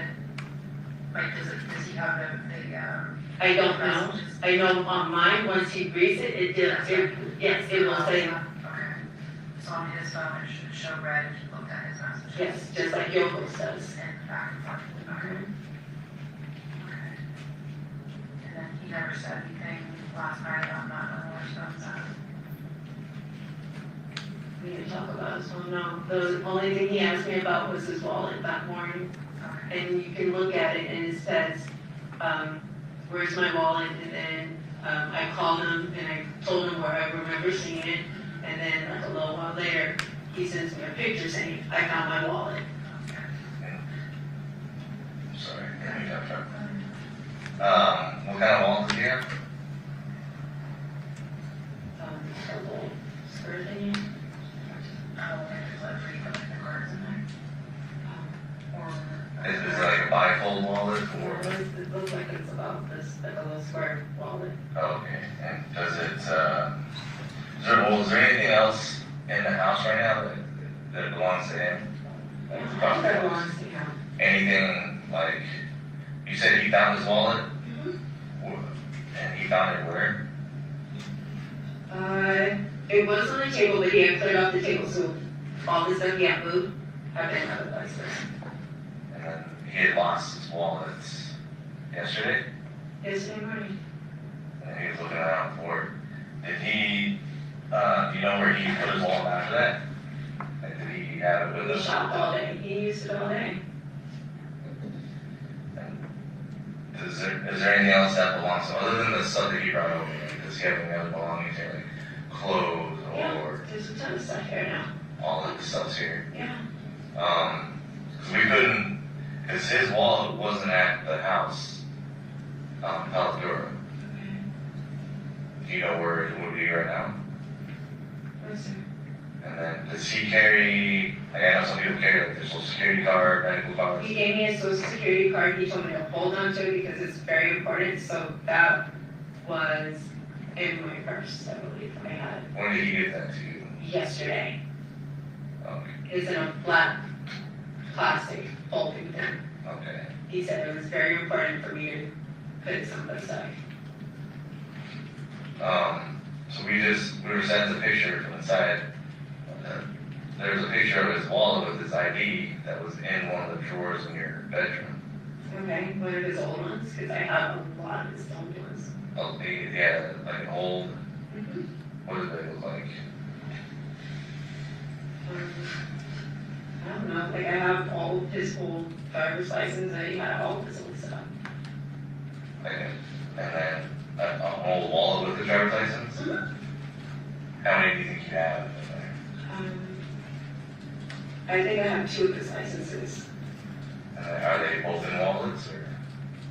like, does he have the I don't know. messages? I know on mine, once he reads it, yes, it will say, Okay. So on his phone, it should show red if you looked at his messages? yes, just like Yoko's does. And back and forth, okay. Okay. And then he never said anything last night about not knowing where stuff's at? We didn't talk about his phone, no. The only thing he asked me about was his wallet that morning. Okay. And you can look at it and it says, where's my wallet? And then, I called him and I told him where I remember seeing it. And then like a little while later, he sends me a picture saying, I found my wallet. Sorry, let me jump up. What kind of wallet do you have? A little skirt thingy. Oh, okay, like, where you put like the cards in there? Or? Is it like a bifold wallet Or or? it looks like it's about this, like a little square wallet. Oh, okay, and does it, is there anything else in the house right now that belongs to him? Like, I probably think that belongs to him. anything, like, you said he found his wallet? And he found it where? It was on the table, but he had cleared off the table, so all the stuff he had moved, I've been other places. And then he had lost his wallet yesterday, Yesterday morning. and he was looking around for it. Did he, do you know where he put his wallet after that? Like, did he have it with He him? shopped all day, he used it all day. Is there anything else that belongs to him, other than the stuff that he brought over? Like, does he have any other belongings here, like clothes Yeah, or there's a ton of stuff here now. all of the stuff's here? Yeah. Cause we couldn't, cause his wallet wasn't at the house, Paladura. Do you know where it would be right now? What's it? And then, does he carry, like, I know some people carry, like, their social security card, medical cards. He gave me his social security card, he told me to hold on to it because it's very important, so that was in my purse, I believe I had it When did he give that to you? yesterday. Okay, It's in a black plastic folding thing. okay. He said it was very important for me to put it someplace else. So we were sent a picture from inside. There was a picture of his wallet with his ID that was in one of the drawers in your bedroom. Okay, one of his old ones, because I have a lot of his old ones. Oh, he had like an old What do they look like? I don't know, like I have all of his old driver's license, I had all of his old stuff. Okay. And then a whole wallet with the driver's license? How many do you think you have in there? I think I have 2 of his licenses. And then are they both in wallets or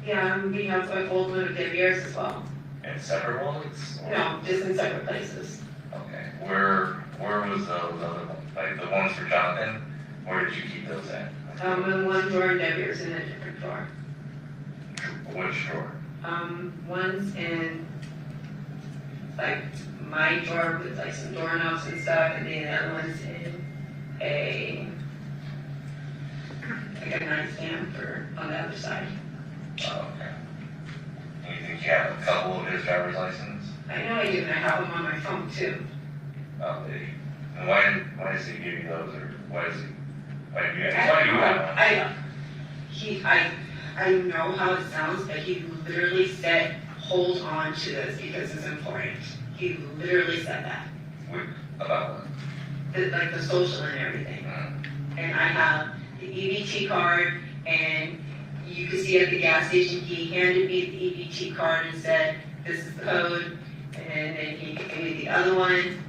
Yeah, we have like old one of yours as well. in separate wallets? Or- No, just in separate places. Okay. Where was those other ones? Like the ones for Jonathan? Where did you keep those at? In one drawer and Debbie's in a different drawer. Which drawer? One's in like my drawer with like some doorknobs and stuff, and then the other one's in like a nightstand for on the other side. Oh, okay. And you think you have a couple of his driver's license? I know I do, and I have them on my phone too. Oh, did he? And why does he give you those, or why do you have them? I know how it sounds, but he literally said, hold on to this because it's important. He literally said that. About what? Like the social and everything. Mm. And I have the EBT card, and you could see at the gas station, he handed me the EBT card and said, this is the code, and then he gave me the other one.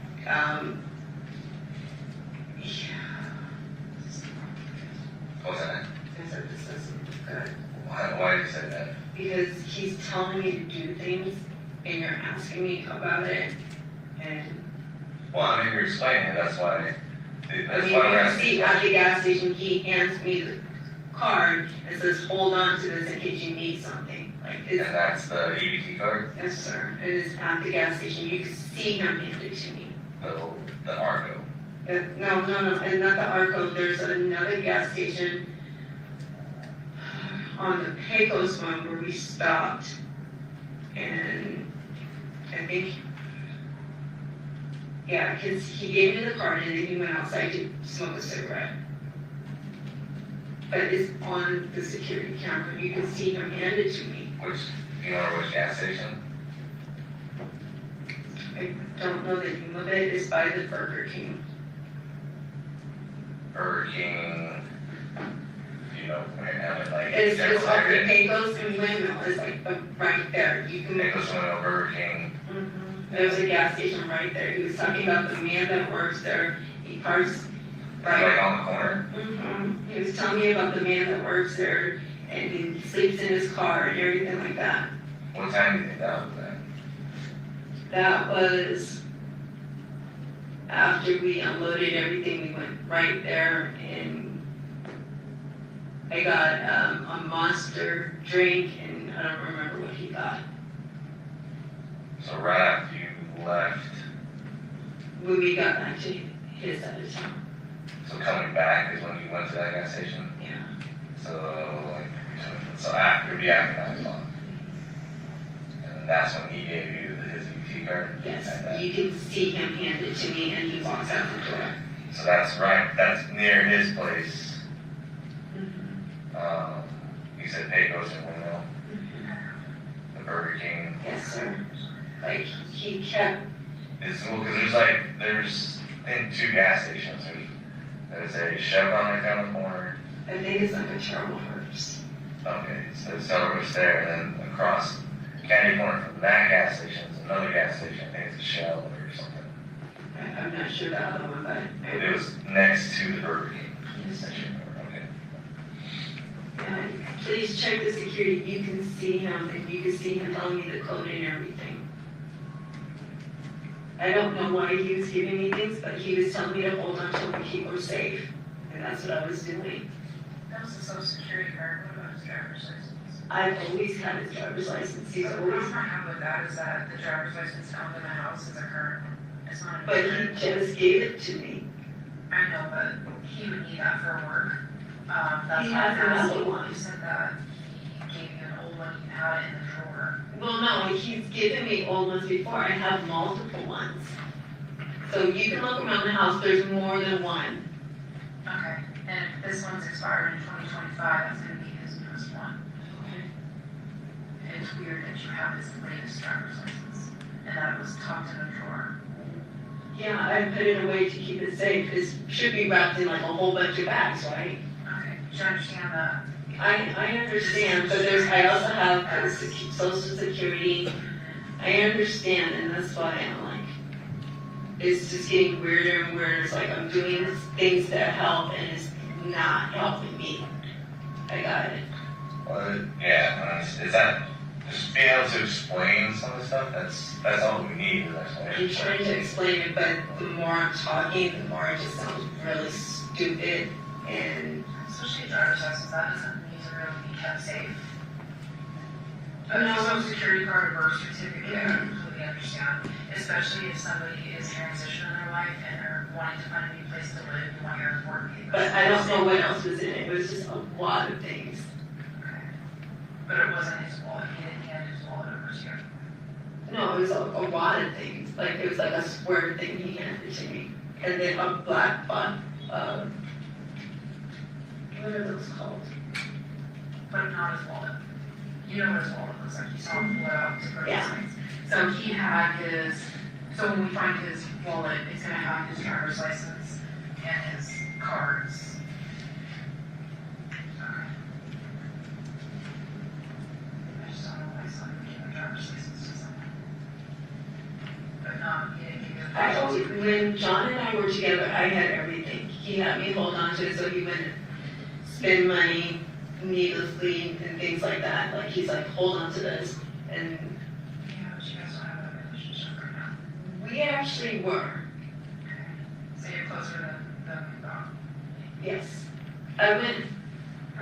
What's that? I said, this isn't good. Why did you say that? Because he's telling me to do things, and you're asking me about it, and Well, I mean, you're explaining it, that's why I mean, we're you asking. see at the gas station, he hands me the card and says, hold on to this in case you need something. Like, And it's, that's the EBT card? yes, sir, it is at the gas station, you can see him hand it to me. The Argo. No, and not the Arco, there's another gas station on the Pecos one where we stopped, and I think, yeah, because he gave me the card and then he went outside to smoke a cigarette. But it's on the security camera, you can see him hand it to me. Do you know which gas station? I don't know the name of it, it's by the Burger King. Burger King, you know, and like. It's Denver off the area. Pecos and Windmill, it's like right there, you can. Pecos Window, Burger King. There's a gas station right there. He was talking about the man that works there. He parks Like right. on the corner? He was telling me about the man that works there and he sleeps in his car and everything like that. What time do you think that was at? That was after we unloaded everything. We went right there and I got a Monster drink and I don't remember what he got. So right after you left, When we got back to his side of town. so coming back is when you went to that gas station? Yeah. So after 9 o'clock. And that's when he gave you his EBT card? Yes, you can see him hand it to me and he walks out the door. So that's near his place. You said Pecos and Windmill, the Burger King. Yes, sir. Like, he kept, Because there's in 2 gas stations. There's a Chevron right down the corner. I think it's like a Charles Herbst. Okay, so there's Celebrus there, and then across Candy Corner from that gas station is another gas station. I think it's a Shell or something. I'm not sure the other one, but It was next to the Burger King Yes, sir. station. Okay. Please check the security. You can see him and you can see him telling me the code and everything. I don't know why he was giving me things, but he was telling me to hold on till we keep him safe. And that's what I was doing. That was the social security card, what about his driver's license? I've always had his driver's license. He's So the always, problem I have with that is that the driver's license found in the house is a current one. It's not a but he different. just gave it to me. I know, but he would need that for work. That's He why has I'm asking. another one. You said that he gave you an old one, you had it in the drawer. Well, no, he's given me old ones before. I have multiple ones. So you can look around the house, there's more than one. Okay, and if this one's expired in 2025, that's gonna be his newest one. It's weird that you have his latest driver's license, and that it was tucked in a drawer. Yeah, I put it away to keep it safe. It should be wrapped in like a whole bunch of bags, right? Okay, do you understand that? I understand, but I also have social security. I understand, and that's why I'm like, it's just getting weirder and weirder. It's like I'm doing things that help and it's not helping me. I got it. Well, yeah, is that just being able to explain some of the stuff? That's all we need is I'm explanation. trying to explain it, but the more I'm talking, the more it just sounds really stupid and Especially driver's license, that doesn't need to really be kept safe. A No. social security card or birth certificate, I completely understand, especially if somebody is transitioning in their life and are wanting to find a new place to live, you want your important papers. but I don't know what else was in it. It was just a lot of things. Okay. But it wasn't his wallet, he didn't hand his wallet over to you. No, it was a lot of things. Like it was like a square thing he handed to me, and then a black bun. What are those called? But not his wallet. You know what his wallet looks like, you saw him pull it out to purchase Yeah. things. So he had his, so when we find his wallet, it's gonna have his driver's license and his cards. Okay. I just don't know why someone would give a driver's license to someone. But no, he didn't give you a I driver's told you, license. when John and I were together, I had everything. He had me hold on to it so he wouldn't spend money needlessly and things like that. Like he's like, hold on to this. And Yeah, but you guys don't have a relationship right now. we actually were. So you're closer than we thought. Yes. I went,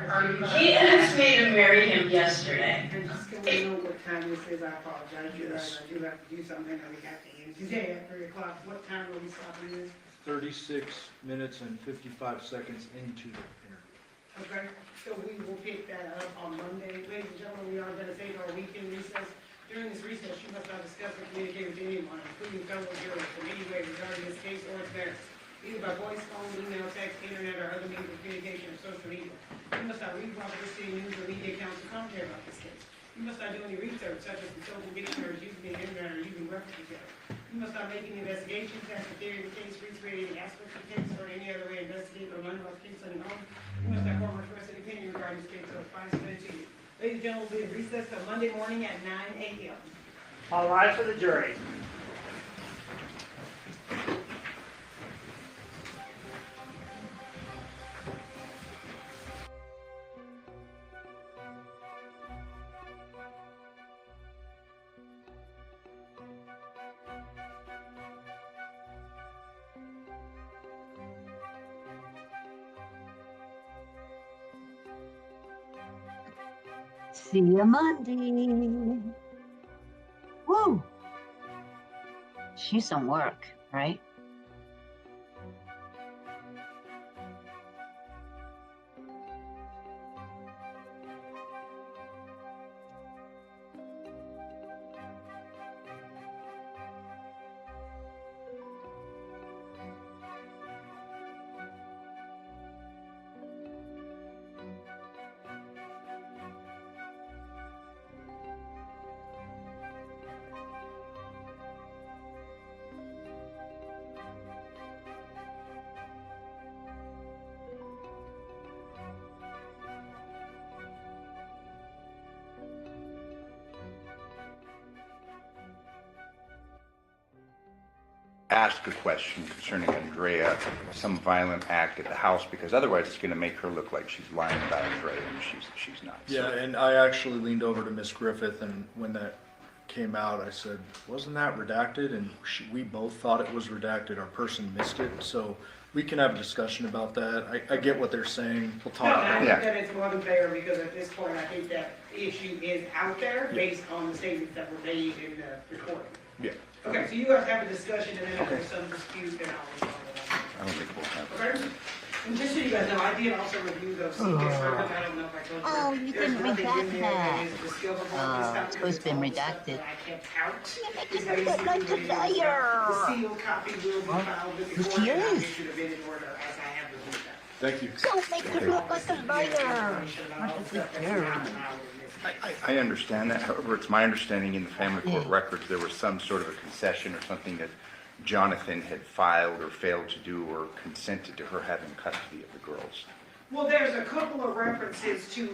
Are you? he asked me to marry him yesterday. And just so we know what time this is, I apologize, you guys, I do have to do something, I got to end today at 3 o'clock. What time are we stopping this? 36 minutes and 55 seconds into the interview. Okay, so we will pick that up on Monday. Ladies and gentlemen, we are gonna take our weekend recess. During this recess, you must not discuss or communicate with anyone, including fellow jurors, in any way regarding this case or its merits, either by voice, phone, email, text, internet, or other means of communication or social media. You must not read the city news or media accounts or commentary about this case. You must not do any research, such as consulting dictionaries, using the internet, or using reference data. You must not make any investigations, test the theory of the case, recreate any aspects of the case, or in any other way investigate or learn about the case on your own. You must not form or express any opinion regarding this case until it's finally submitted to you. Ladies and gentlemen, we'll be in recess till Monday morning at 9 a.m. All rise for the jury. See you Monday. Woo! She's some work, right? Ask a question concerning Andrea, some violent act at the house, because otherwise it's gonna make her look like she's lying about Andrea, and she's not. So- Yeah, and I actually leaned over to Miss Griffith, and when that came out, I said, wasn't that redacted? And we both thought it was redacted, our person missed it, so we can have a discussion about that. I get what they're saying, we'll No, talk I about think it. that it's more than fair, because at this point, I think that issue is out there based on the statements that were made in the recording. Yeah, Okay, so you guys have a discussion, and then if there's some dispute, then I'll resolve it. I don't think we'll have. Okay? And just so you guys know, I did also review those secret service. I don't know if I told you. Oh, you There's didn't nothing redact in there that. is discoverable at this time, So because it's been all the stuff redacted. that I kept out is Like basically a what it is. liar. The sealed copy will be filed with the Which court, and I'll is. get you the minute order as I have reviewed that. Thank you. Don't make her look like a liar. I understand that, however, it's my understanding in the family court records, there was some sort of a concession or something that Jonathan had filed or failed to do or consented to her having custody of the girls. Well, there's a couple of references to,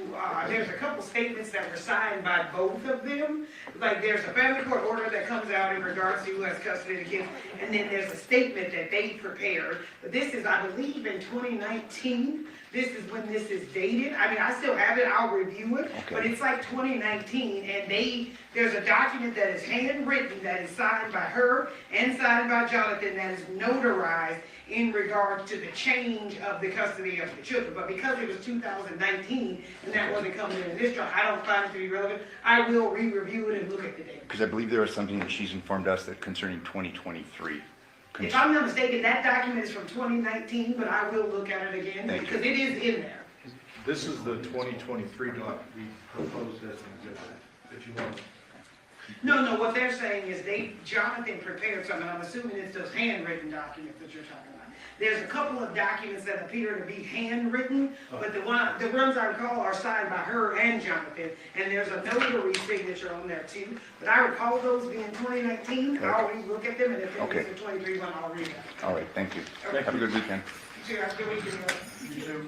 there's a couple statements that were signed by both of them. Like, there's a family court order that comes out in regards to who has custody of the kids, and then there's a statement that they prepared. But this is, I believe, in 2019. This is when this is dated. I mean, I still have it, I'll review it, but it's like 2019, and there's a document that is handwritten, that is signed by her and signed by Jonathan, that is notarized in regard to the change of the custody of the children. But because it was 2019, and that wasn't coming in this trial, I don't find it to be relevant. I will re-review it and look at the date. Because I believe there was something that she's informed us that concerning 2023. If I'm not mistaken, that document is from 2019, but I will look at it again, Thank you. because it is in there. This is the 2023 doc we proposed as an exhibit, if you want. No, what they're saying is Jonathan prepared something, I'm assuming it's those handwritten documents that you're talking about. There's a couple of documents that appear to be handwritten, but the ones I recall are signed by her and Jonathan, and there's a notary signature on there too. But I recall those being 2019, I'll re-look at them, and if it is the 23 one, I'll read it. All right, thank you. Okay. Have a good weekend. You too, have a good weekend. You too.